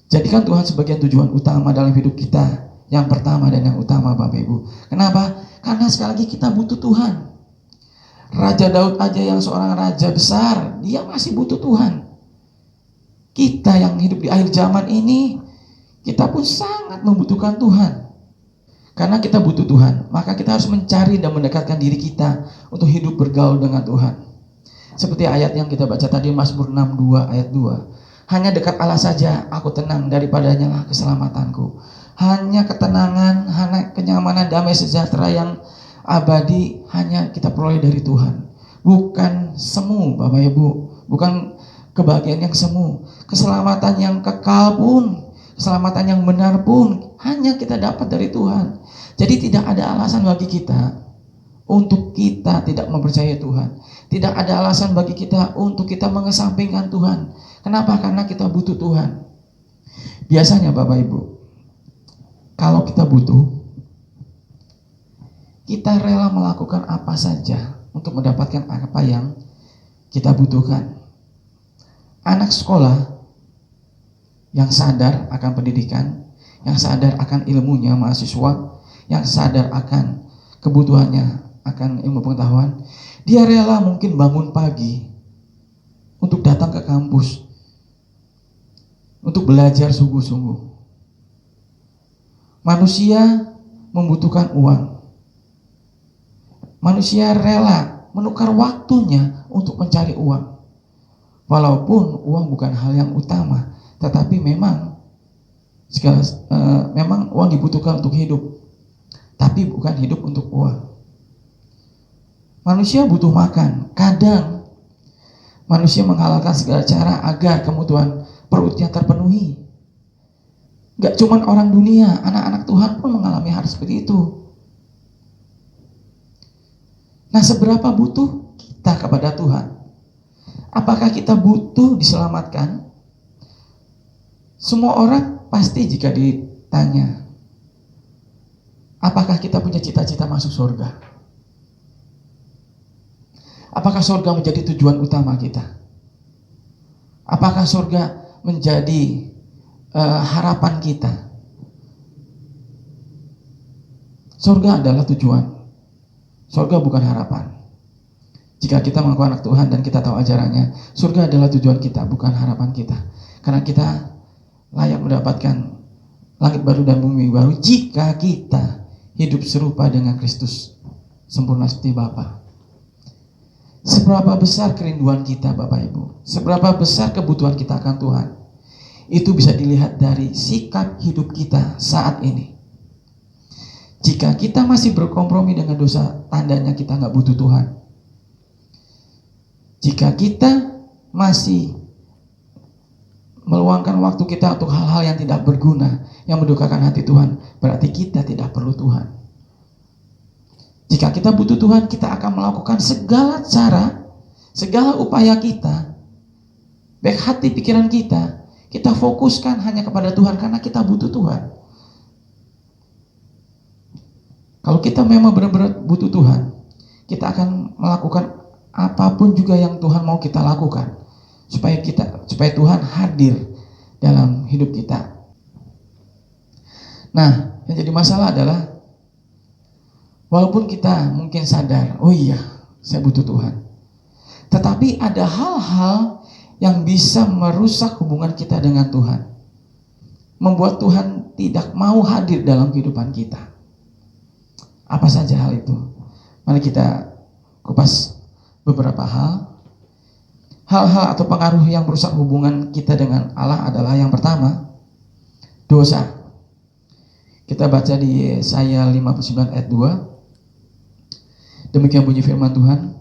S3: Jadikan Tuhan sebagai tujuan utama dalam hidup kita, yang pertama dan yang utama, Bapak Ibu. Kenapa? Karena sekali lagi kita butuh Tuhan. Raja Daud aja yang seorang raja besar, dia masih butuh Tuhan. Kita yang hidup di akhir zaman ini, kita pun sangat membutuhkan Tuhan. Karena kita butuh Tuhan, maka kita harus mencari dan mendekatkan diri kita untuk hidup bergaul dengan Tuhan. Seperti ayat yang kita baca tadi, Mazmur 62 ayat 2. Hanya dekat Allah saja aku tenang, daripadanya lah keselamatanku. Hanya ketenangan, hanya kenyamanan, damai sejahtera yang abadi hanya kita peroleh dari Tuhan. Bukan semu, Bapak Ibu, bukan kebahagiaan yang semu. Keselamatan yang kekal pun, keselamatan yang benar pun hanya kita dapat dari Tuhan. Jadi tidak ada alasan bagi kita untuk kita tidak mempercayai Tuhan. Tidak ada alasan bagi kita untuk kita mengesampingkan Tuhan. Kenapa? Karena kita butuh Tuhan. Biasanya Bapak Ibu, kalau kita butuh, kita rela melakukan apa saja untuk mendapatkan apa yang kita butuhkan. Anak sekolah yang sadar akan pendidikan, yang sadar akan ilmunya, mahasiswa yang sadar akan kebutuhannya, akan ilmu pengetahuan, dia rela mungkin bangun pagi untuk datang ke kampus, untuk belajar sungguh-sungguh. Manusia membutuhkan uang. Manusia rela menukar waktunya untuk mencari uang. Walaupun uang bukan hal yang utama, tetapi memang memang uang dibutuhkan untuk hidup, tapi bukan hidup untuk uang. Manusia butuh makan. Kadang manusia menghalalkan segala cara agar kebutuhan perutnya terpenuhi. Gak cuma orang dunia, anak-anak Tuhan pun mengalami hal seperti itu. Nah, seberapa butuh kita kepada Tuhan? Apakah kita butuh diselamatkan? Semua orang pasti jika ditanya, apakah kita punya cita-cita masuk surga? Apakah surga menjadi tujuan utama kita? Apakah surga menjadi harapan kita? Surga adalah tujuan. Surga bukan harapan. Jika kita mengaku anak Tuhan dan kita tahu ajarannya, surga adalah tujuan kita, bukan harapan kita. Karena kita layak mendapatkan langit baru dan bumi baru jika kita hidup serupa dengan Kristus, sempurna seperti Bapa. Seberapa besar kerinduan kita, Bapak Ibu, seberapa besar kebutuhan kita akan Tuhan, itu bisa dilihat dari sikap hidup kita saat ini. Jika kita masih berkompromi dengan dosa, tandanya kita nggak butuh Tuhan. Jika kita masih meluangkan waktu kita untuk hal-hal yang tidak berguna, yang mendukakan hati Tuhan, berarti kita tidak perlu Tuhan. Jika kita butuh Tuhan, kita akan melakukan segala cara, segala upaya kita, baik hati pikiran kita fokuskan hanya kepada Tuhan karena kita butuh Tuhan. Kalau kita memang benar-benar butuh Tuhan, kita akan melakukan apapun juga yang Tuhan mau kita lakukan supaya Tuhan hadir dalam hidup kita. Nah, yang jadi masalah adalah walaupun kita mungkin sadar, oh iya, saya butuh Tuhan, tetapi ada hal-hal yang bisa merusak hubungan kita dengan Tuhan, membuat Tuhan tidak mau hadir dalam kehidupan kita. Apa saja hal itu? Mari kita kupas beberapa hal. Hal-hal atau pengaruh yang merusak hubungan kita dengan Allah adalah yang pertama, dosa. Kita baca di Yesaya 59 ayat 2. Demikian bunyi firman Tuhan.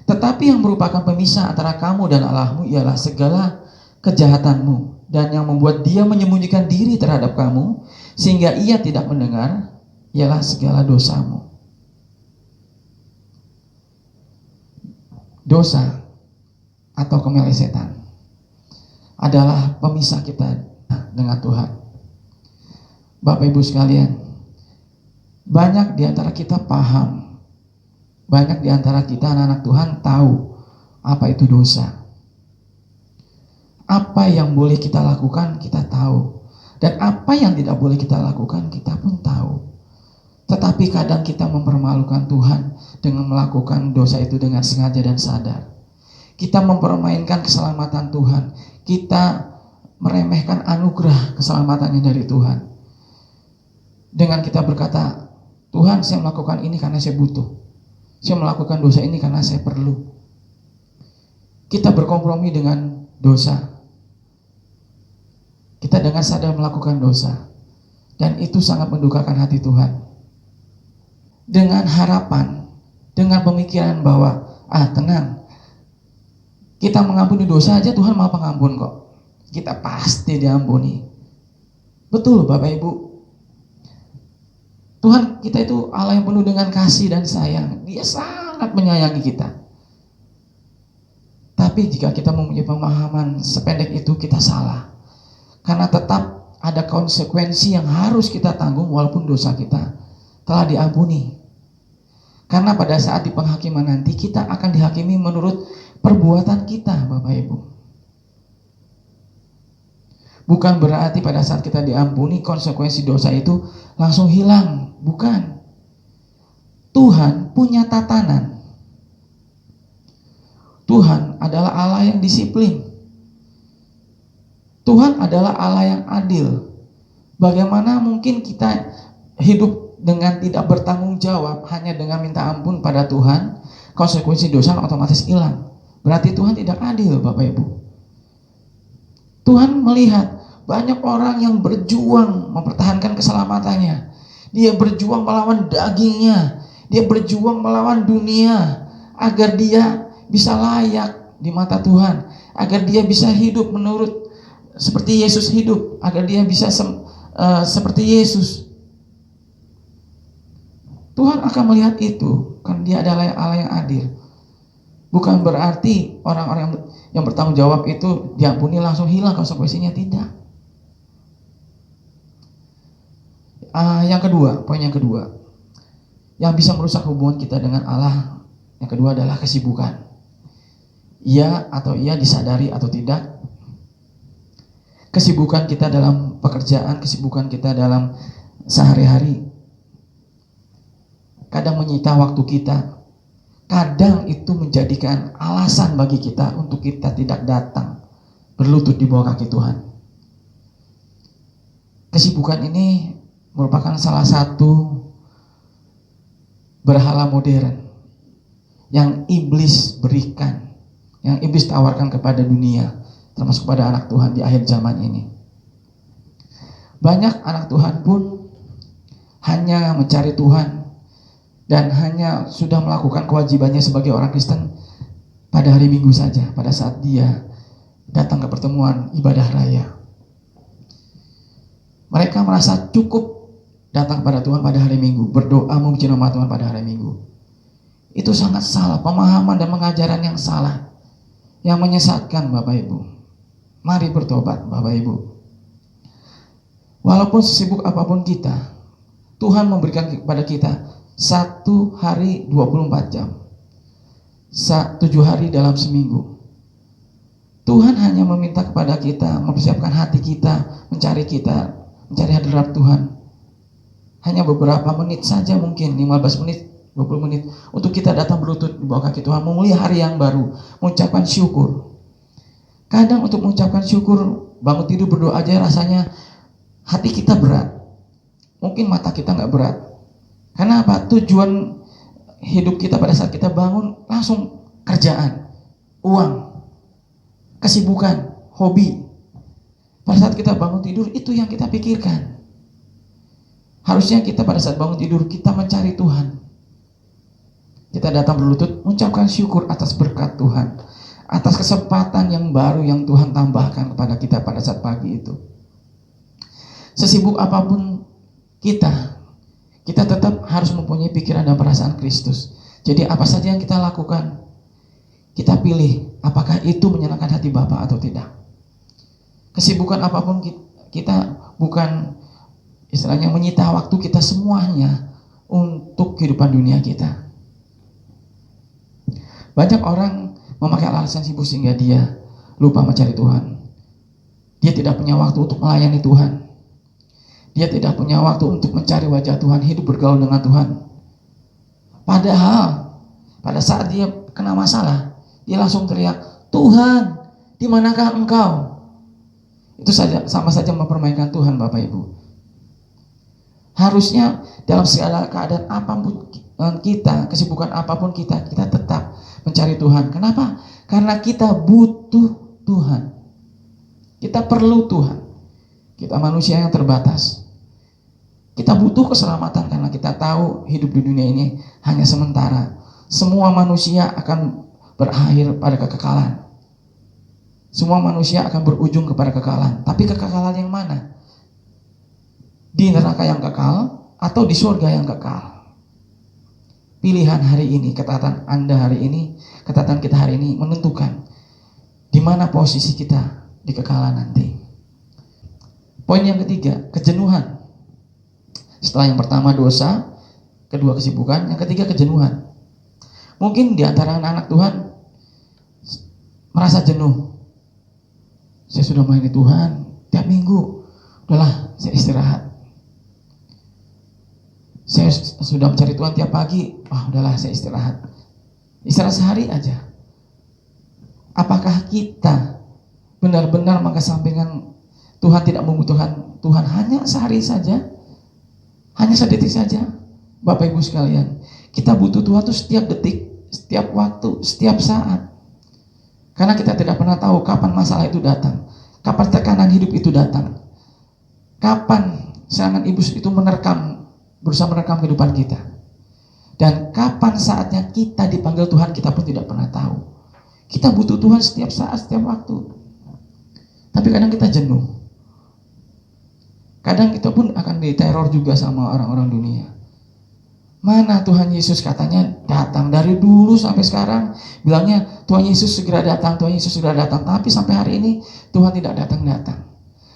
S3: Tetapi yang merupakan pemisah antara kamu dan Allahmu ialah segala kejahatanmu, dan yang membuat dia menyembunyikan diri terhadap kamu sehingga ia tidak mendengar ialah segala dosamu. Dosa atau kemelesetan adalah pemisah kita dengan Tuhan. Bapak Ibu sekalian, banyak di antara kita paham, banyak di antara kita anak-anak Tuhan tahu apa itu dosa. Apa yang boleh kita lakukan kita tahu, dan apa yang tidak boleh kita lakukan kita pun tahu. Tetapi kadang kita mempermalukan Tuhan dengan melakukan dosa itu dengan sengaja dan sadar. Kita mempermainkan keselamatan Tuhan. Kita meremehkan anugerah keselamatannya dari Tuhan. Dengan kita berkata, Tuhan, saya melakukan ini karena saya butuh. Saya melakukan dosa ini karena saya perlu. Kita berkompromi dengan dosa. Kita dengan sadar melakukan dosa. Dan itu sangat mendukakan hati Tuhan. Dengan harapan, dengan pemikiran bahwa, tenang, kita mengampuni dosa aja Tuhan maha pengampun kok. Kita pasti diampuni. Betul Bapak Ibu. Tuhan kita itu Allah yang penuh dengan kasih dan sayang. Dia sangat menyayangi kita. Tapi jika kita mempunyai pemahaman sependek itu, kita salah. Karena tetap ada konsekuensi yang harus kita tanggung walaupun dosa kita telah diampuni. Karena pada saat di penghakiman nanti kita akan dihakimi menurut perbuatan kita, Bapak Ibu. Bukan berarti pada saat kita diampuni konsekuensi dosa itu langsung hilang, bukan. Tuhan punya tatanan. Tuhan adalah Allah yang disiplin. Tuhan adalah Allah yang adil. Bagaimana mungkin kita hidup dengan tidak bertanggung jawab hanya dengan minta ampun pada Tuhan, konsekuensi dosa otomatis hilang. Berarti Tuhan tidak adil, Bapak Ibu. Tuhan melihat banyak orang yang berjuang mempertahankan keselamatannya. Dia berjuang melawan dagingnya. Dia berjuang melawan dunia agar dia bisa layak di mata Tuhan, agar dia bisa hidup menurut seperti Yesus hidup, agar dia bisa seperti Yesus. Tuhan akan melihat itu, karena dia adalah Allah yang adil. Bukan berarti orang-orang yang bertanggung jawab itu diampuni langsung hilang konsekuensinya, tidak. Yang kedua, poin yang kedua, yang bisa merusak hubungan kita dengan Allah, yang kedua adalah kesibukan. Iya atau iya disadari atau tidak, kesibukan kita dalam pekerjaan, kesibukan kita dalam sehari-hari kadang menyita waktu kita. Kadang itu menjadikan alasan bagi kita untuk kita tidak datang berlutut di bawah kaki Tuhan. Kesibukan ini merupakan salah satu berhala modern yang iblis berikan, yang iblis tawarkan kepada dunia, termasuk kepada anak Tuhan di akhir zaman ini. Banyak anak Tuhan pun hanya mencari Tuhan dan hanya sudah melakukan kewajibannya sebagai orang Kristen pada hari Minggu saja, pada saat dia datang ke pertemuan ibadah raya. Mereka merasa cukup datang kepada Tuhan pada hari Minggu, berdoa memuji nama Tuhan pada hari Minggu. Itu sangat salah, pemahaman dan pengajaran yang salah, yang menyesatkan Bapak Ibu. Mari bertobat Bapak Ibu. Walaupun sesibuk apapun kita, Tuhan memberikan kepada kita 1 hari 24 jam. 7 hari dalam seminggu. Tuhan hanya meminta kepada kita, mempersiapkan hati kita, mencari hadirat Tuhan. Hanya beberapa menit saja, mungkin 15 menit, 20 menit, untuk kita datang berlutut di bawah kaki Tuhan, memulai hari yang baru, mengucapkan syukur. Kadang untuk mengucapkan syukur, bangun tidur berdoa aja rasanya hati kita berat. Mungkin mata kita nggak berat. Karena apa? Tujuan hidup kita pada saat kita bangun langsung kerjaan, uang, kesibukan, hobi. Pada saat kita bangun tidur, itu yang kita pikirkan. Harusnya kita pada saat bangun tidur, kita mencari Tuhan. Kita datang berlutut, mengucapkan syukur atas berkat Tuhan, atas kesempatan yang baru yang Tuhan tambahkan kepada kita pada saat pagi itu. Sesibuk apapun kita tetap harus mempunyai pikiran dan perasaan Kristus. Jadi apa saja yang kita lakukan, kita pilih apakah itu menyenangkan hati Bapa atau tidak. Kesibukan apapun kita bukan istilahnya menyita waktu kita semuanya untuk kehidupan dunia kita. Banyak orang memakai alasan sibuk sehingga dia lupa mencari Tuhan. Dia tidak punya waktu untuk melayani Tuhan. Dia tidak punya waktu untuk mencari wajah Tuhan, hidup bergaul dengan Tuhan. Padahal pada saat dia kena masalah, dia langsung teriak, "Tuhan, di manakah Engkau?" Itu saja sama saja mempermainkan Tuhan, Bapak Ibu. Harusnya dalam segala keadaan apapun kita, kesibukan apapun kita tetap mencari Tuhan. Kenapa? Karena kita butuh Tuhan. Kita perlu Tuhan. Kita manusia yang terbatas. Kita butuh keselamatan karena kita tahu hidup di dunia ini hanya sementara. Semua manusia akan berakhir pada kekekalan. Semua manusia akan berujung kepada kekekalan. Tapi kekekalan yang mana? Di neraka yang kekal atau di surga yang kekal? Pilihan hari ini, ketatan Anda hari ini, ketatan kita hari ini menentukan di mana posisi kita di kekekalan nanti. Poin yang ketiga, kejenuhan. Setelah yang pertama dosa, kedua kesibukan, yang ketiga kejenuhan. Mungkin di antara anak-anak Tuhan merasa jenuh. Saya sudah melayani Tuhan tiap minggu, udahlah saya istirahat. Saya sudah mencari Tuhan tiap pagi, udahlah saya istirahat. Istirahat sehari aja. Apakah kita benar-benar mengesampingkan Tuhan, tidak membutuhkan Tuhan hanya sehari saja? Hanya sedetik saja? Bapak Ibu sekalian, kita butuh Tuhan itu setiap detik, setiap waktu, setiap saat. Karena kita tidak pernah tahu kapan masalah itu datang, kapan tekanan hidup itu datang, kapan serangan iblis itu berusaha menerkam kehidupan kita. Dan kapan saatnya kita dipanggil Tuhan, kita pun tidak pernah tahu. Kita butuh Tuhan setiap saat, setiap waktu. Tapi kadang kita jenuh. Kadang kita pun akan diteror juga sama orang-orang dunia. Mana Tuhan Yesus katanya datang dari dulu sampai sekarang, bilangnya Tuhan Yesus segera datang, Tuhan Yesus segera datang. Tapi sampai hari ini Tuhan tidak datang-datang.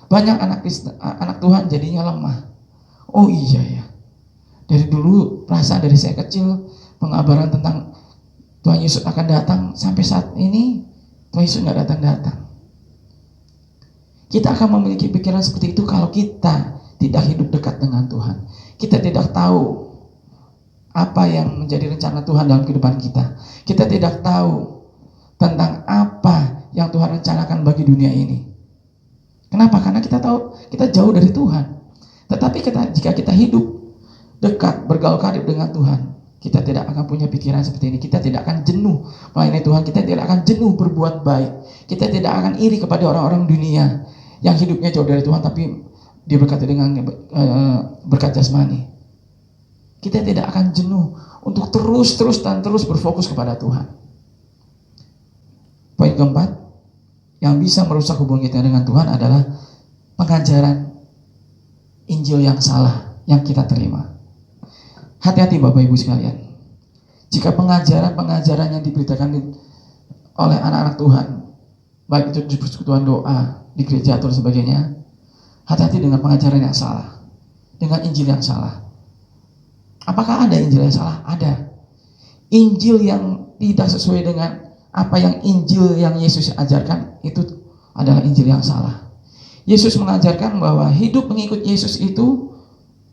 S3: Banyak anak Tuhan jadinya lemah. Oh iya ya, dari dulu perasaan dari saya kecil pengabaran tentang Tuhan Yesus akan datang, sampai saat ini Tuhan Yesus nggak datang-datang. Kita akan memiliki pikiran seperti itu kalau kita tidak hidup dekat dengan Tuhan. Kita tidak tahu apa yang menjadi rencana Tuhan dalam kehidupan kita. Kita tidak tahu tentang apa yang Tuhan rencanakan bagi dunia ini. Kenapa? Karena kita tahu kita jauh dari Tuhan. Tetapi jika kita hidup dekat, bergaul karib dengan Tuhan, kita tidak akan punya pikiran seperti ini. Kita tidak akan jenuh melayani Tuhan. Kita tidak akan jenuh berbuat baik. Kita tidak akan iri kepada orang-orang dunia yang hidupnya jauh dari Tuhan tapi diberkati dengan berkat jasmani. Kita tidak akan jenuh untuk terus berfokus kepada Tuhan. Poin keempat, yang bisa merusak hubungan kita dengan Tuhan adalah pengajaran Injil yang salah yang kita terima. Hati-hati Bapak Ibu sekalian. Jika pengajaran yang diberitakan oleh anak-anak Tuhan, baik itu di persekutuan doa, di gereja atau sebagainya, hati-hati dengan pengajaran yang salah, dengan Injil yang salah. Apakah ada Injil yang salah? Ada. Injil yang tidak sesuai dengan apa yang Injil yang Yesus ajarkan, itu adalah Injil yang salah. Yesus mengajarkan bahwa hidup mengikut Yesus itu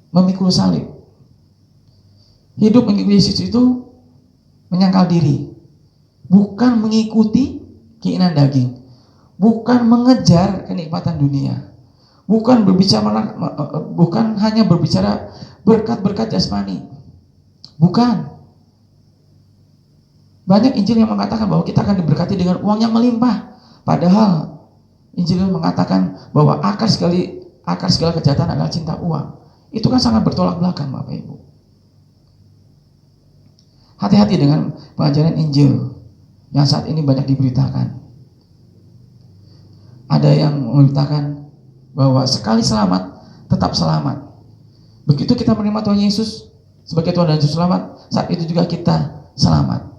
S3: memikul salib. Hidup mengikut Yesus itu menyangkal diri, bukan mengikuti keinginan daging, bukan mengejar kenikmatan dunia, bukan hanya berbicara berkat-berkat jasmani, bukan. Banyak Injil yang mengatakan bahwa kita akan diberkati dengan uang yang melimpah, padahal Injil mengatakan bahwa akar segala kejahatan adalah cinta uang. Itu kan sangat bertolak belakang, Bapak Ibu. Hati-hati dengan pengajaran Injil yang saat ini banyak diberitakan. Ada yang memberitakan bahwa sekali selamat, tetap selamat. Begitu kita menerima Tuhan Yesus sebagai Tuhan dan Juru Selamat, saat itu juga kita selamat.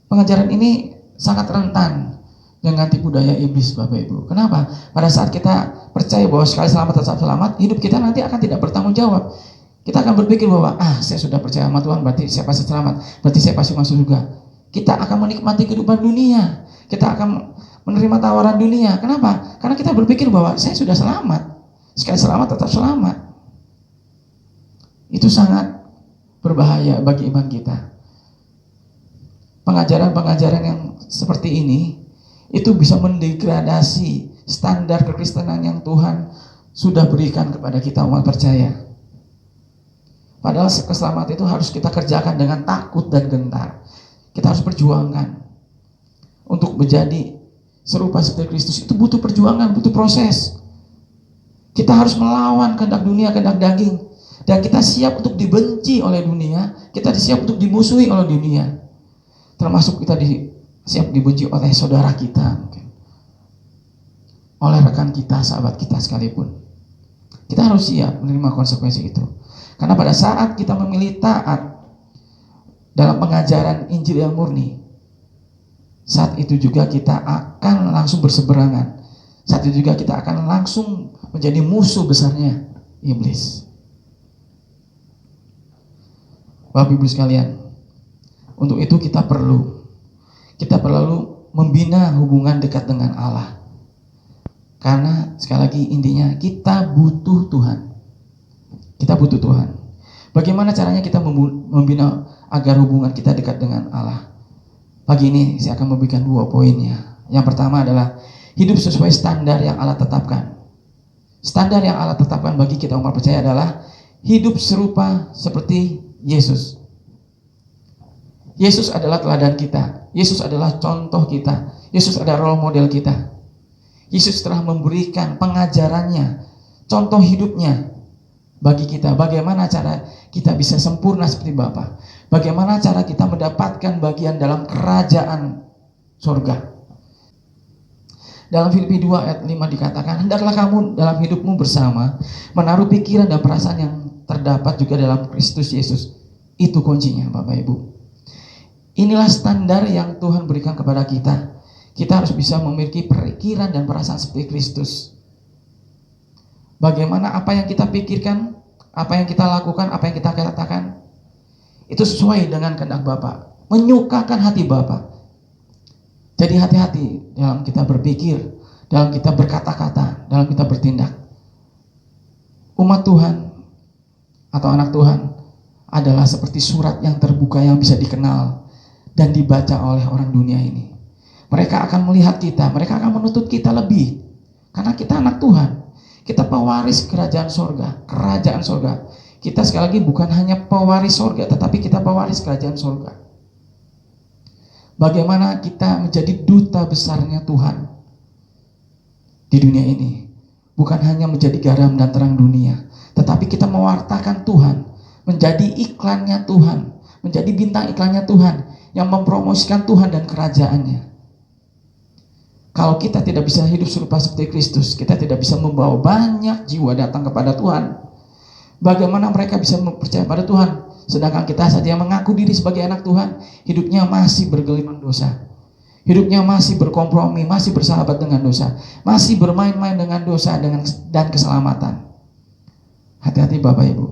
S3: Pengajaran ini sangat rentan dengan tipu daya iblis, Bapak Ibu. Kenapa? Pada saat kita percaya bahwa sekali selamat tetap selamat, hidup kita nanti akan tidak bertanggung jawab. Kita akan berpikir bahwa saya sudah percaya sama Tuhan, berarti saya pasti selamat, berarti saya pasti masuk surga. Kita akan menikmati kehidupan dunia, kita akan menerima tawaran dunia. Kenapa? Karena kita berpikir bahwa saya sudah selamat, sekali selamat tetap selamat. Itu sangat berbahaya bagi iman kita. Pengajaran-pengajaran yang seperti ini itu bisa mendegradasi standar kekristenan yang Tuhan sudah berikan kepada kita umat percaya. Padahal keselamatan itu harus kita kerjakan dengan takut dan gentar. Kita harus perjuangkan. Untuk menjadi serupa seperti Kristus itu butuh perjuangan, butuh proses. Kita harus melawan kehendak dunia, kehendak daging. Dan kita siap untuk dibenci oleh dunia, kita siap untuk dimusuhi oleh dunia. Termasuk kita siap dibenci oleh saudara kita, mungkin oleh rekan kita, sahabat kita sekalipun. Kita harus siap menerima konsekuensi itu. Karena pada saat kita memilih taat dalam pengajaran Injil yang murni, saat itu juga kita akan langsung berseberangan. Saat itu juga kita akan langsung menjadi musuh besarnya iblis. Bapak Ibu sekalian, untuk itu kita perlu membina hubungan dekat dengan Allah. Karena sekali lagi intinya kita butuh Tuhan. Kita butuh Tuhan. Bagaimana caranya kita membina agar hubungan kita dekat dengan Allah? Pagi ini saya akan memberikan 2 poinnya. Yang pertama adalah hidup sesuai standar yang Allah tetapkan. Standar yang Allah tetapkan bagi kita umat percaya adalah hidup serupa seperti Yesus. Yesus adalah teladan kita. Yesus adalah contoh kita. Yesus adalah role model kita. Yesus telah memberikan pengajarannya, contoh hidupnya bagi kita. Bagaimana cara kita bisa sempurna seperti Bapa? Bagaimana cara kita mendapatkan bagian dalam kerajaan surga? Dalam Filipi 2 ayat 5 dikatakan, hendaklah kamu dalam hidupmu bersama menaruh pikiran dan perasaan yang terdapat juga dalam Kristus Yesus. Itu kuncinya, Bapak Ibu. Inilah standar yang Tuhan berikan kepada kita. Kita harus bisa memiliki pikiran dan perasaan seperti Kristus. Bagaimana apa yang kita pikirkan, apa yang kita lakukan, apa yang kita katakan, itu sesuai dengan kehendak Bapa, menyukakan hati Bapa. Jadi hati-hati dalam kita berpikir, dalam kita berkata-kata, dalam kita bertindak. Umat Tuhan atau anak Tuhan adalah seperti surat yang terbuka yang bisa dikenal dan dibaca oleh orang dunia ini. Mereka akan melihat kita, mereka akan menuntut kita lebih. Karena kita anak Tuhan. Kita pewaris kerajaan surga, kerajaan surga. Kita sekali lagi bukan hanya pewaris surga, tetapi kita pewaris kerajaan surga. Bagaimana kita menjadi duta besarnya Tuhan di dunia ini. Bukan hanya menjadi garam dan terang dunia, tetapi kita mewartakan Tuhan, menjadi iklannya Tuhan, menjadi bintang iklannya Tuhan, yang mempromosikan Tuhan dan kerajaannya. Kalau kita tidak bisa hidup serupa seperti Kristus, kita tidak bisa membawa banyak jiwa datang kepada Tuhan. Bagaimana mereka bisa percaya pada Tuhan, sedangkan kita saja yang mengaku diri sebagai anak Tuhan, hidupnya masih bergelimang dosa, hidupnya masih berkompromi, masih bersahabat dengan dosa, masih bermain-main dengan dosa dan keselamatan. Hati-hati Bapak Ibu.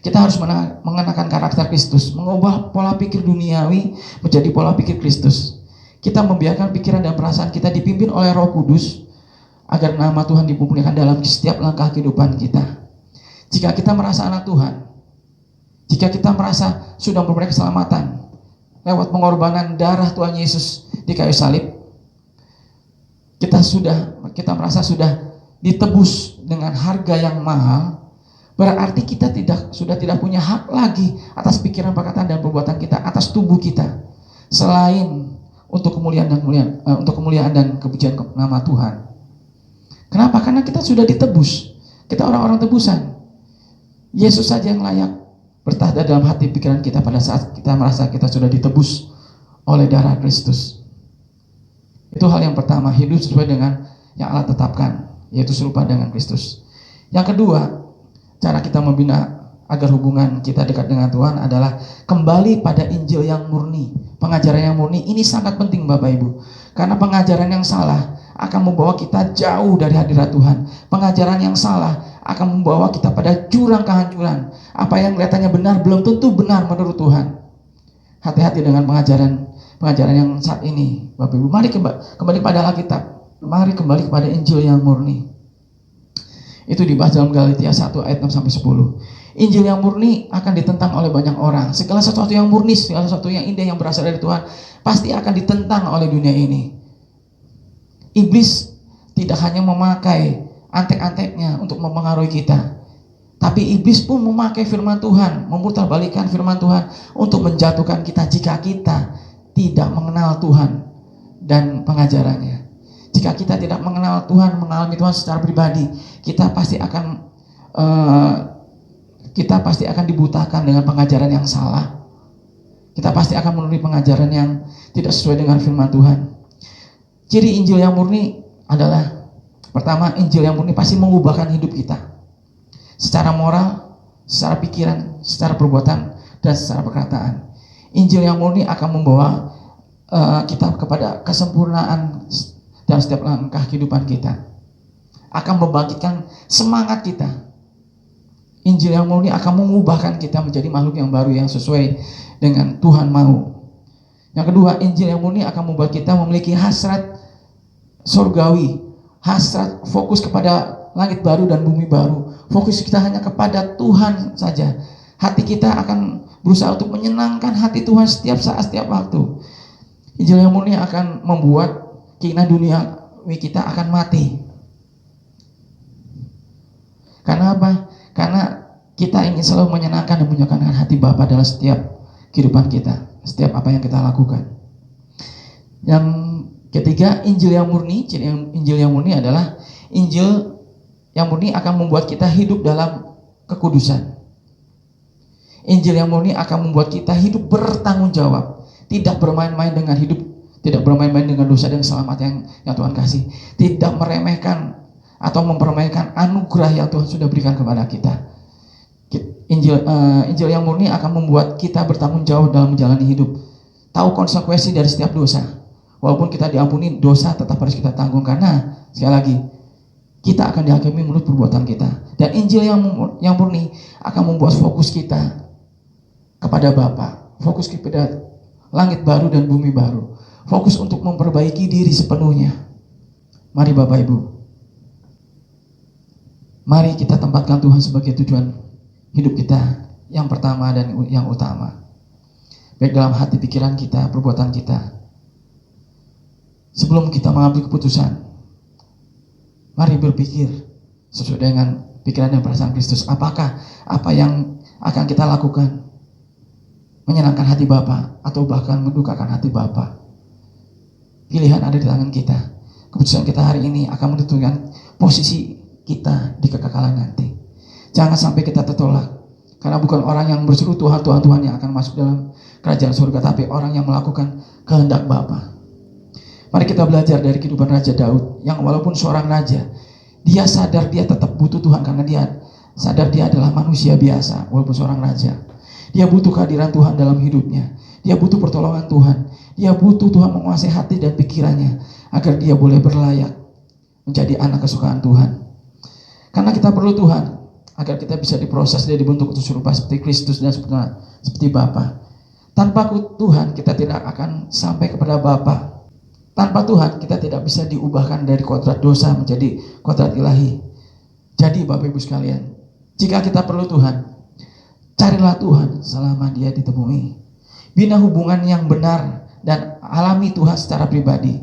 S3: Kita harus mengenakan karakter Kristus, mengubah pola pikir duniawi menjadi pola pikir Kristus. Kita membiarkan pikiran dan perasaan kita dipimpin oleh Roh Kudus agar nama Tuhan dimuliakan dalam setiap langkah kehidupan kita. Jika kita merasa anak Tuhan, jika kita merasa sudah memperoleh keselamatan lewat pengorbanan darah Tuhan Yesus di kayu salib, kita merasa sudah ditebus dengan harga yang mahal, berarti kita sudah tidak punya hak lagi atas pikiran, perkataan, dan perbuatan kita, atas tubuh kita, selain untuk kemuliaan dan kepujian nama Tuhan. Kenapa? Karena kita sudah ditebus. Kita orang-orang tebusan. Yesus saja yang layak bertahta dalam hati pikiran kita pada saat kita merasa kita sudah ditebus oleh darah Kristus. Itu hal yang pertama, hidup sesuai dengan yang Allah tetapkan, yaitu serupa dengan Kristus. Yang kedua, cara kita membina agar hubungan kita dekat dengan Tuhan adalah kembali pada Injil yang murni, pengajaran yang murni. Ini sangat penting Bapak Ibu, karena pengajaran yang salah akan membawa kita jauh dari hadirat Tuhan. Pengajaran yang salah akan membawa kita pada jurang kehancuran. Apa yang kelihatannya benar belum tentu benar menurut Tuhan. Hati-hati dengan pengajaran yang saat ini Bapak Ibu. Mari kembali pada Alkitab. Mari kembali kepada Injil yang murni. Itu dibahas dalam Galatia 1 ayat 6-10. Injil yang murni akan ditentang oleh banyak orang. Segala sesuatu yang murni, segala sesuatu yang indah yang berasal dari Tuhan pasti akan ditentang oleh dunia ini. Iblis tidak hanya memakai antek-anteknya untuk mempengaruhi kita, tapi iblis pun memakai firman Tuhan, memutarbalikkan firman Tuhan untuk menjatuhkan kita jika kita tidak mengenal Tuhan dan pengajarannya. Jika kita tidak mengenal Tuhan, mengalami Tuhan secara pribadi, kita pasti akan dibutakan dengan pengajaran yang salah. Kita pasti akan memenuhi pengajaran yang tidak sesuai dengan firman Tuhan. Ciri Injil yang murni adalah, pertama, Injil yang murni pasti mengubahkan hidup kita secara moral, secara pikiran, secara perbuatan, dan secara perkataan. Injil yang murni akan membawa kita kepada kesempurnaan dalam setiap langkah kehidupan kita, akan membangkitkan semangat kita. Injil yang murni akan mengubahkan kita menjadi makhluk yang baru yang sesuai dengan Tuhan mau. Yang kedua, Injil yang murni akan membuat kita memiliki hasrat surgawi, hasrat fokus kepada langit baru dan bumi baru. Fokus kita hanya kepada Tuhan saja. Hati kita akan berusaha untuk menyenangkan hati Tuhan setiap saat, setiap waktu. Injil yang murni akan membuat keinginan duniawi kita akan mati. Karena apa? Karena kita ingin selalu menyenangkan dan menyenangkan hati Bapa dalam setiap kehidupan kita, setiap apa yang kita lakukan. Yang ketiga, Injil yang murni. Ciri Injil yang murni adalah Injil yang murni akan membuat kita hidup dalam kekudusan. Injil yang murni akan membuat kita hidup bertanggung jawab, tidak bermain-main dengan hidup, tidak bermain-main dengan dosa dan selamat yang Tuhan kasih, tidak meremehkan atau mempermainkan anugerah yang Tuhan sudah berikan kepada kita. Injil yang murni akan membuat kita bertanggung jawab dalam menjalani hidup, tahu konsekuensi dari setiap dosa. Walaupun kita diampuni, dosa tetap harus kita tanggung, karena sekali lagi kita akan dihakimi menurut perbuatan kita. Dan Injil yang murni akan membuat fokus kita kepada Bapa, fokus kepada langit baru dan bumi baru, fokus untuk memperbaiki diri sepenuhnya. Mari Bapak Ibu, mari kita tempatkan Tuhan sebagai tujuan hidup kita yang pertama dan yang utama, baik dalam hati, pikiran kita, perbuatan kita. Sebelum kita mengambil keputusan, mari berpikir sesuai dengan pikiran dan perasaan Kristus. Apakah apa yang akan kita lakukan menyenangkan hati Bapa atau bahkan mendukakan hati Bapa? Pilihan ada di tangan kita. Keputusan kita hari ini akan menentukan posisi kita di kekekalan nanti. Jangan sampai kita tertolak, karena bukan orang yang berseru Tuhan, Tuhan, Tuhan yang akan masuk dalam kerajaan surga, tapi orang yang melakukan kehendak Bapa. Mari kita belajar dari kehidupan Raja Daud, yang walaupun seorang raja, dia sadar dia tetap butuh Tuhan, karena dia sadar dia adalah manusia biasa walaupun seorang raja. Dia butuh kehadiran Tuhan dalam hidupnya. Dia butuh pertolongan Tuhan. Dia butuh Tuhan menguasai hati dan pikirannya agar dia boleh berlayak menjadi anak kesukaan Tuhan. Karena kita perlu Tuhan. agar kita bisa diproses dan dibentuk untuk serupa seperti Kristus dan seperti Bapa. Tanpa Tuhan kita tidak akan sampai kepada Bapa. Tanpa Tuhan kita tidak bisa diubahkan dari kodrat dosa menjadi kodrat ilahi. Jadi Bapak Ibu sekalian, jika kita perlu Tuhan, carilah Tuhan selama Dia ditemui. Bina hubungan yang benar dan alami Tuhan secara pribadi,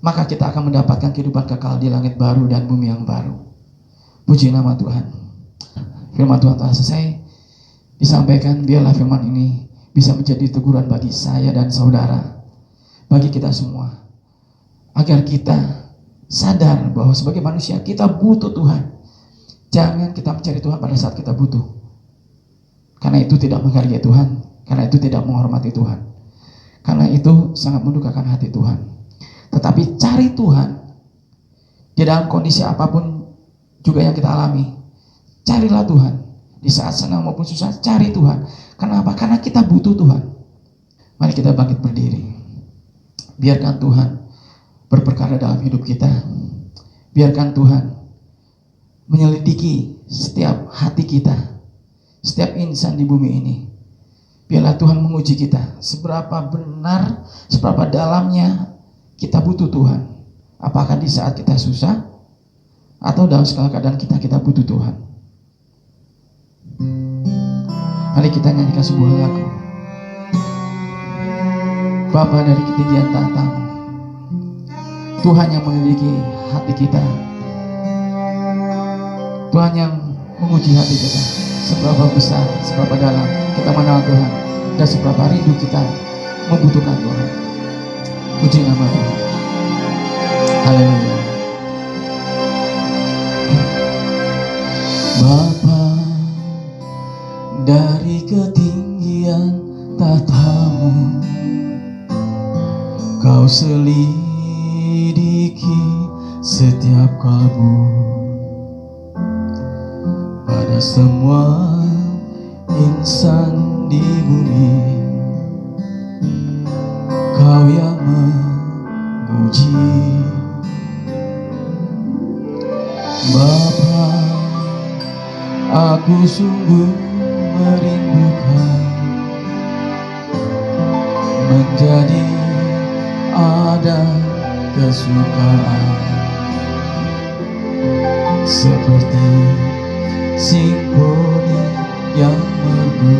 S3: maka kita akan mendapatkan kehidupan kekal di langit baru dan bumi yang baru. Puji nama Tuhan. Firman Tuhan telah selesai disampaikan. Biarlah firman ini bisa menjadi teguran bagi saya dan saudara, bagi kita semua, agar kita sadar bahwa sebagai manusia kita butuh Tuhan. Jangan kita mencari Tuhan pada saat kita butuh, karena itu tidak menghargai Tuhan, karena itu tidak menghormati Tuhan, karena itu sangat mendukakan hati Tuhan. Tetapi cari Tuhan di dalam kondisi apapun juga yang kita alami. Carilah Tuhan di saat senang maupun susah. Cari Tuhan. Kenapa? Karena kita butuh Tuhan. Mari kita bangkit berdiri. Biarkan Tuhan berperkara dalam hidup kita. Biarkan Tuhan menyelidiki setiap hati kita, setiap insan di bumi ini. Biarlah Tuhan menguji kita, seberapa benar, seberapa dalamnya kita butuh Tuhan. Apakah di saat kita susah, atau dalam segala keadaan kita butuh Tuhan. Mari kita nyanyikan sebuah lagu. Bapa dari ketinggian tahta-Mu, Tuhan yang memiliki hati kita, Tuhan yang menguji hati kita, seberapa besar, seberapa dalam kita mengenal Tuhan, dan seberapa rindu kita membutuhkan Tuhan. Puji nama Tuhan. Haleluya. Bapa dari ketinggian tahta-Mu, Kau selidiki setiap kalbu. Pada semua insan di bumi, Kau yang menguji. Bapa, aku sungguh merindukan menjadi ada kesukaan seperti simfoni yang merdu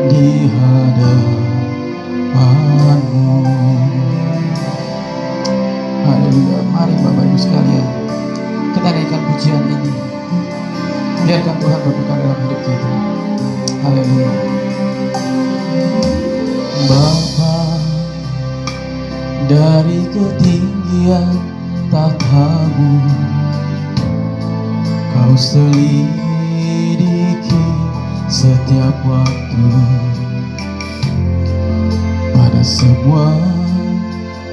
S3: di hadapan-Mu. Haleluya. Mari Bapak Ibu sekalian, kita naikkan pujian ini. Biarkan Tuhan berperkara dalam hidup kita. Haleluya. Bapa dari ketinggian tahta-Mu, Kau selidiki setiap waktu. Pada semua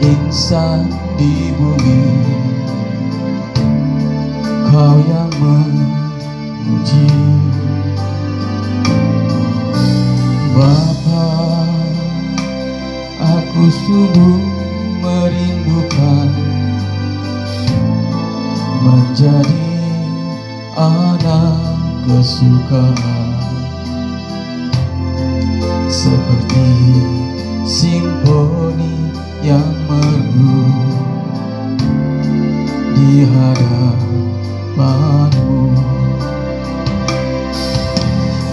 S3: insan di bumi, Kau yang menguji. Bapa, aku sungguh merindukan menjadi anak kesukaan seperti simfoni yang merdu di hadapan-Mu.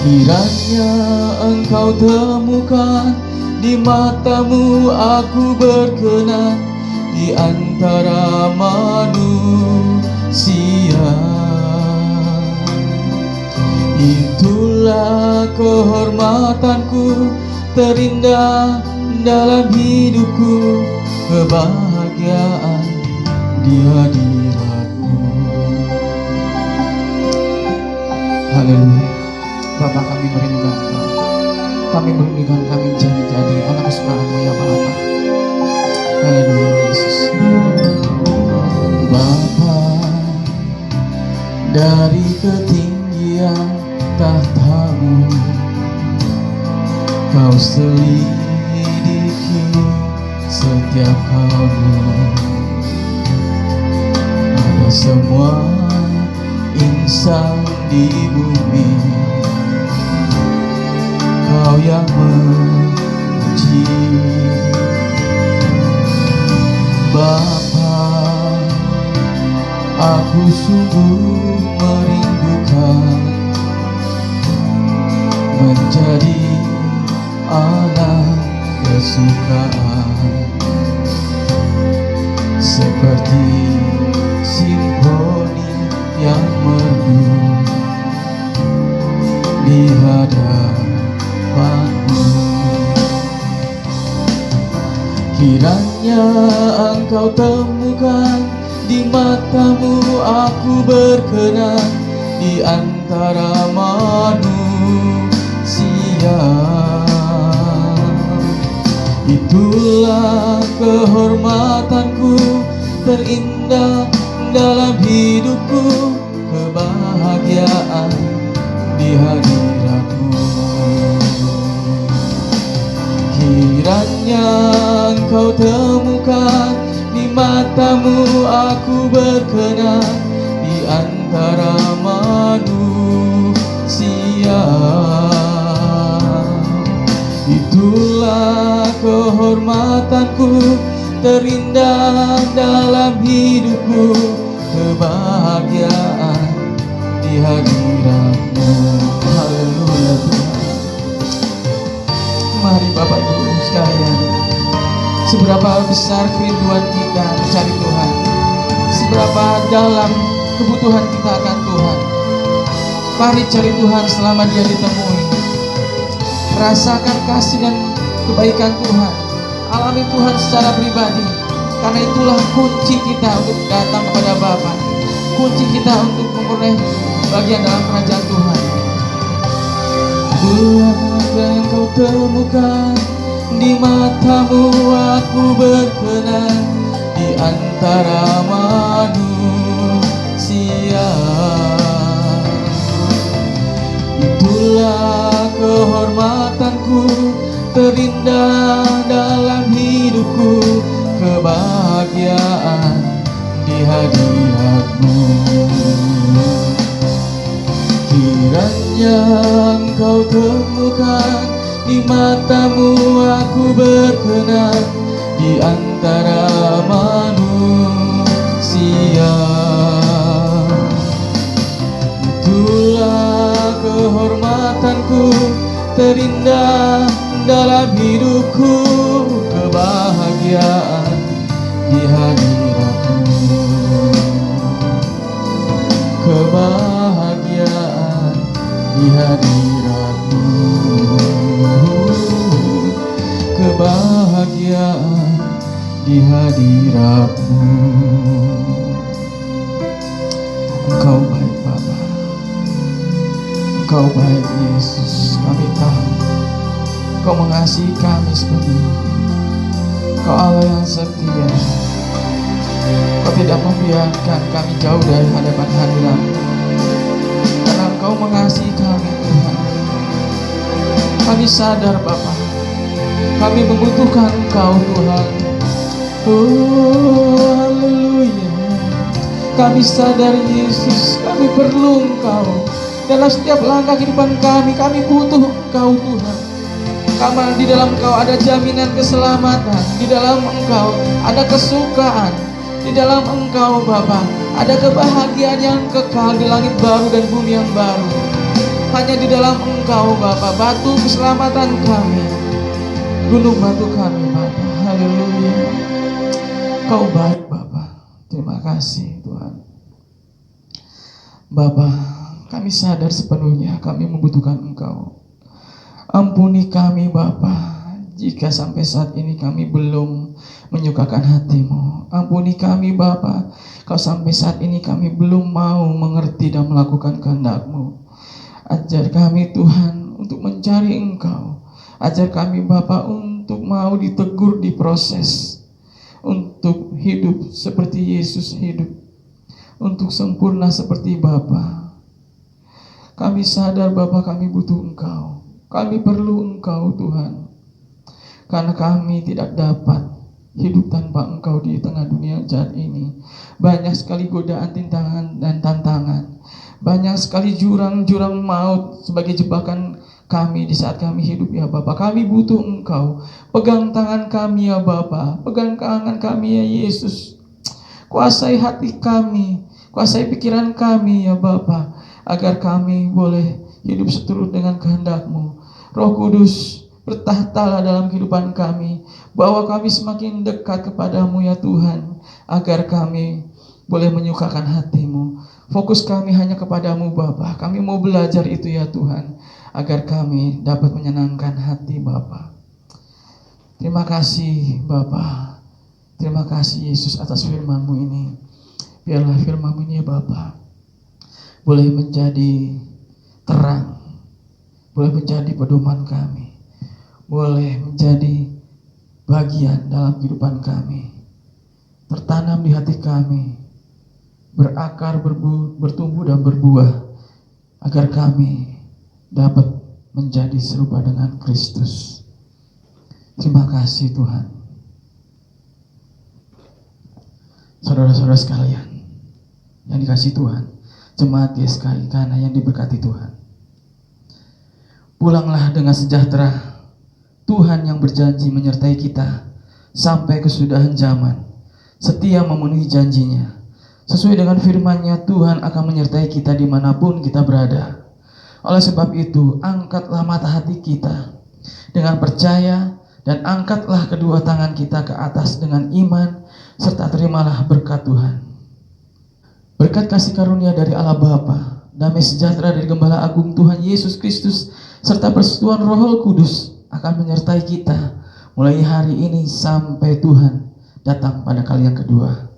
S3: Kiranya Engkau temukan di mata-Mu aku berkenan di antara manusia. Itulah kehormatanku terindah dalam hidupku, kebahagiaan di hadirat-Mu. Haleluya. Bapa, kami merindukan Engkau. Kami merindukan kami menjadi anak kesukaan-Mu ya Bapa. Haleluya Yesus. Bapa dari ketinggian tahta-Mu, Kau selidiki setiap kalbu. Pada semua insan di bumi, Kau yang memuji. Bapa, aku sungguh merindukan menjadi anak kesukaan, seperti simfoni yang merdu di hadapan-Mu. Kiranya Engkau temukan di mata-Mu aku berkenan di antara manusia. Itulah kehormatanku terindah dalam hidupku, kebahagiaan di hadirat-Mu. Kiranya Engkau temukan di mata-Mu aku berkenan di antara manusia. Itulah kehormatanku terindah dalam hidupku, kebahagiaan di hadirat-Mu. Haleluya Tuhan. Mari Bapak Ibu sekalian, seberapa besar kerinduan kita mencari Tuhan, seberapa dalam kebutuhan kita akan Tuhan. Mari cari Tuhan selama Dia ditemui. Rasakan kasih dan kebaikan Tuhan, alami Tuhan secara pribadi, karena itulah kunci kita untuk datang kepada Bapa, kunci kita untuk memperoleh bagian dalam kerajaan Tuhan. Buah yang Kau temukan di mata-Mu aku berkenan di antara manusia. Itulah kehormatanku terindah dalam hidupku, kebahagiaan di hadirat-Mu. Kiranya Engkau temukan di mata-Mu aku berkenan di antara manusia. Itulah kehormatanku terindah dalam hidupku, kebahagiaan di hadirat-Mu, kebahagiaan di hadirat-Mu, kebahagiaan di hadirat-Mu. Engkau baik Bapa, Engkau baik Yesus. Kami tahu Kau mengasihi kami sepenuhnya. Kau Allah yang setia. Kau tidak membiarkan kami jauh dari hadapan hadirat-Mu, karena Engkau mengasihi kami Tuhan. Kami sadar Bapa, kami membutuhkan Engkau Tuhan. Oh haleluya. Kami sadar Yesus, kami perlu Engkau. Dalam setiap langkah kehidupan kami butuh Engkau Tuhan. Karena di dalam Engkau ada jaminan keselamatan, di dalam Engkau ada kesukaan, di dalam Engkau Bapa ada kebahagiaan yang kekal di langit baru dan bumi yang baru. Hanya di dalam Engkau Bapa, batu keselamatan kami, gunung batu kami Bapa. Haleluya. Kau baik Bapa. Terima kasih Tuhan. Bapa, kami sadar sepenuhnya kami membutuhkan Engkau. Ampuni kami Bapa, jika sampai saat ini kami belum menyukakan hati-Mu. Ampuni kami Bapa, kalau sampai saat ini kami belum mau mengerti dan melakukan kehendak-Mu. Ajar kami Tuhan untuk mencari Engkau. Ajar kami Bapa untuk mau ditegur, diproses, untuk hidup seperti Yesus hidup, untuk sempurna seperti Bapa. Kami sadar Bapa kami butuh Engkau. Kami perlu Engkau Tuhan, karena kami tidak dapat hidup tanpa Engkau di tengah dunia jahat ini. Banyak sekali godaan, tintangan, dan tantangan. Banyak sekali jurang-jurang maut sebagai jebakan kami di saat kami hidup ya Bapa. Kami butuh Engkau. Pegang tangan kami ya Bapa. Pegang tangan kami ya Yesus. Kuasai hati kami, kuasai pikiran kami ya Bapa, agar kami boleh hidup seturut dengan kehendak-Mu. Roh Kudus, bertahtalah dalam kehidupan kami, bahwa kami semakin dekat kepadamu ya Tuhan, agar kami boleh menyukakan hati-Mu. Fokus kami hanya kepadamu Bapa. Kami mau belajar itu ya Tuhan, agar kami dapat menyenangkan hati Bapa. Terima kasih Bapa. Terima kasih Yesus atas firman-Mu ini. Biarlah firman-Mu ini ya Bapa boleh menjadi terang, boleh menjadi pedoman kami, boleh menjadi bagian dalam kehidupan kami, tertanam di hati kami, berakar, bertumbuh dan berbuah, agar kami dapat menjadi serupa dengan Kristus. Terima kasih Tuhan. Saudara-saudara sekalian yang dikasihi Tuhan, jemaat GSKI Kana yang diberkati Tuhan, pulanglah dengan sejahtera. Tuhan yang berjanji menyertai kita sampai kesudahan zaman, setia memenuhi janjinya. Sesuai dengan firman-Nya, Tuhan akan menyertai kita dimanapun kita berada. Oleh sebab itu, angkatlah mata hati kita dengan percaya, dan angkatlah kedua tangan kita ke atas dengan iman, serta terimalah berkat Tuhan. Berkat kasih karunia dari Allah Bapa, damai sejahtera dari Gembala Agung Tuhan Yesus Kristus, serta persekutuan Roh Kudus akan menyertai kita mulai hari ini sampai Tuhan datang pada kali yang kedua.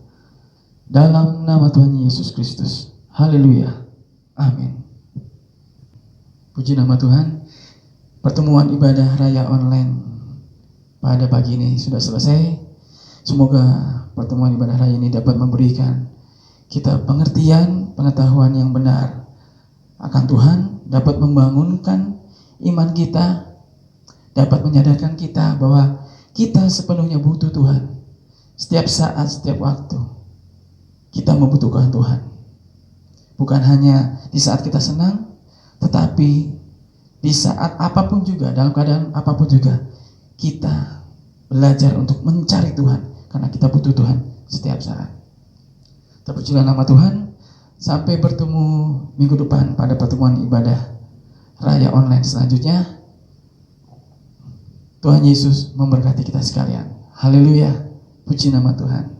S3: Dalam nama Tuhan Yesus Kristus. Haleluya. Amin. Puji nama Tuhan. Pertemuan ibadah raya online pada pagi ini sudah selesai. Semoga pertemuan ibadah raya ini dapat memberikan kita pengertian, pengetahuan yang benar akan Tuhan, dapat membangunkan iman kita, dapat menyadarkan kita bahwa kita sepenuhnya butuh Tuhan. Setiap saat, setiap waktu kita membutuhkan Tuhan. Bukan hanya di saat kita senang, tetapi di saat apapun juga, dalam keadaan apapun juga, kita belajar untuk mencari Tuhan, karena kita butuh Tuhan setiap saat. Terpujilah nama Tuhan. Sampai bertemu minggu depan pada pertemuan ibadah raya online selanjutnya. Tuhan Yesus memberkati kita sekalian. Haleluya. Puji nama Tuhan.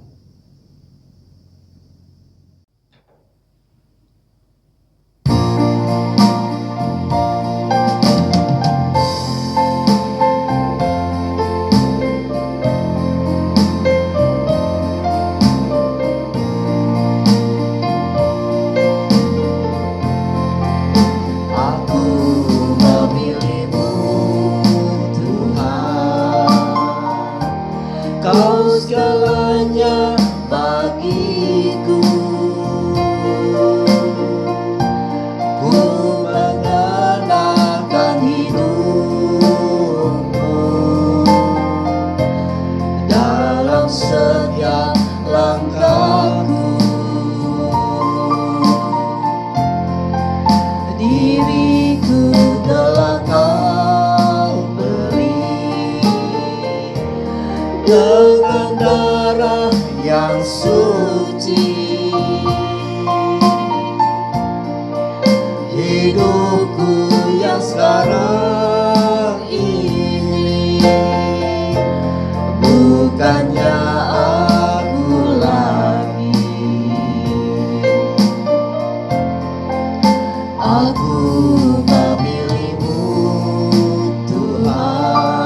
S4: Kau segalanya bagiku, ku mengandalkan hidupmu dalam setiap langkahku. Diriku telah Kau beli dengan darah yang suci. Hidupku yang sekarang ini bukannya aku lagi. Aku memilih-Mu Tuhan,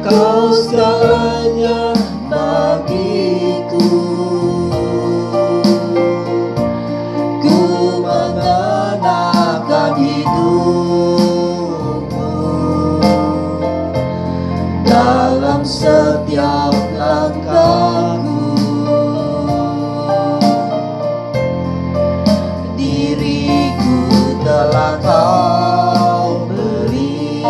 S4: Kau segalanya bagiku. Ku mengenakan hidupmu dalam setiap langkahku. Diriku telah Kau beli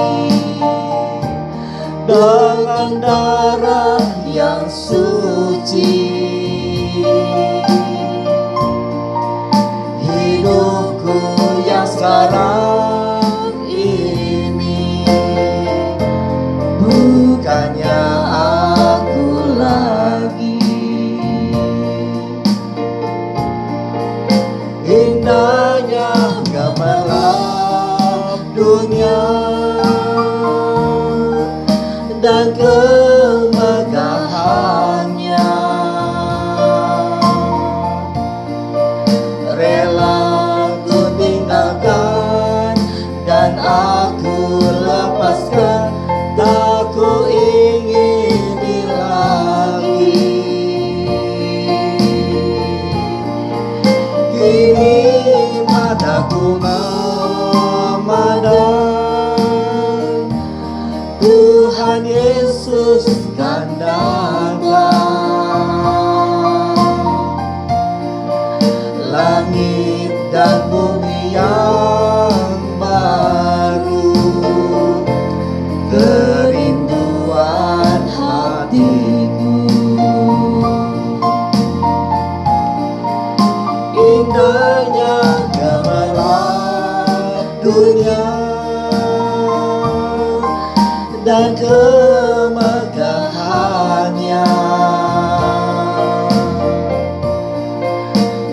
S4: dengan darah dan kemegahannya.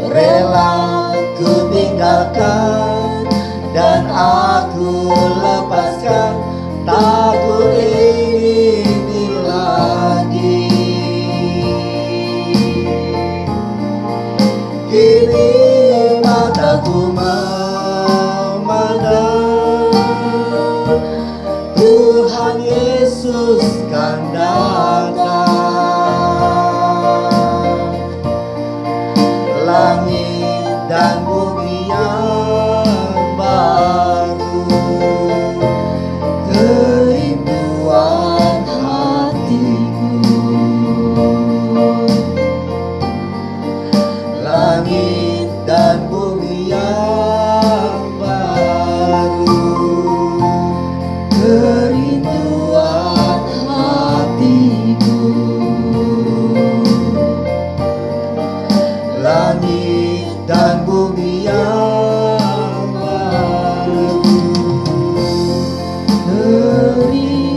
S4: Rela ku tinggalkan dan aku lepaskan, tak ku ingini lagi. Kini mataku memandang Tuhan Yesus kan datang. Langit dan bumi yang baru, kerinduan hatiku. Langit dan bumi yang baru, kerinduan hatiku. Langit dan bumi yang baru, kerinduan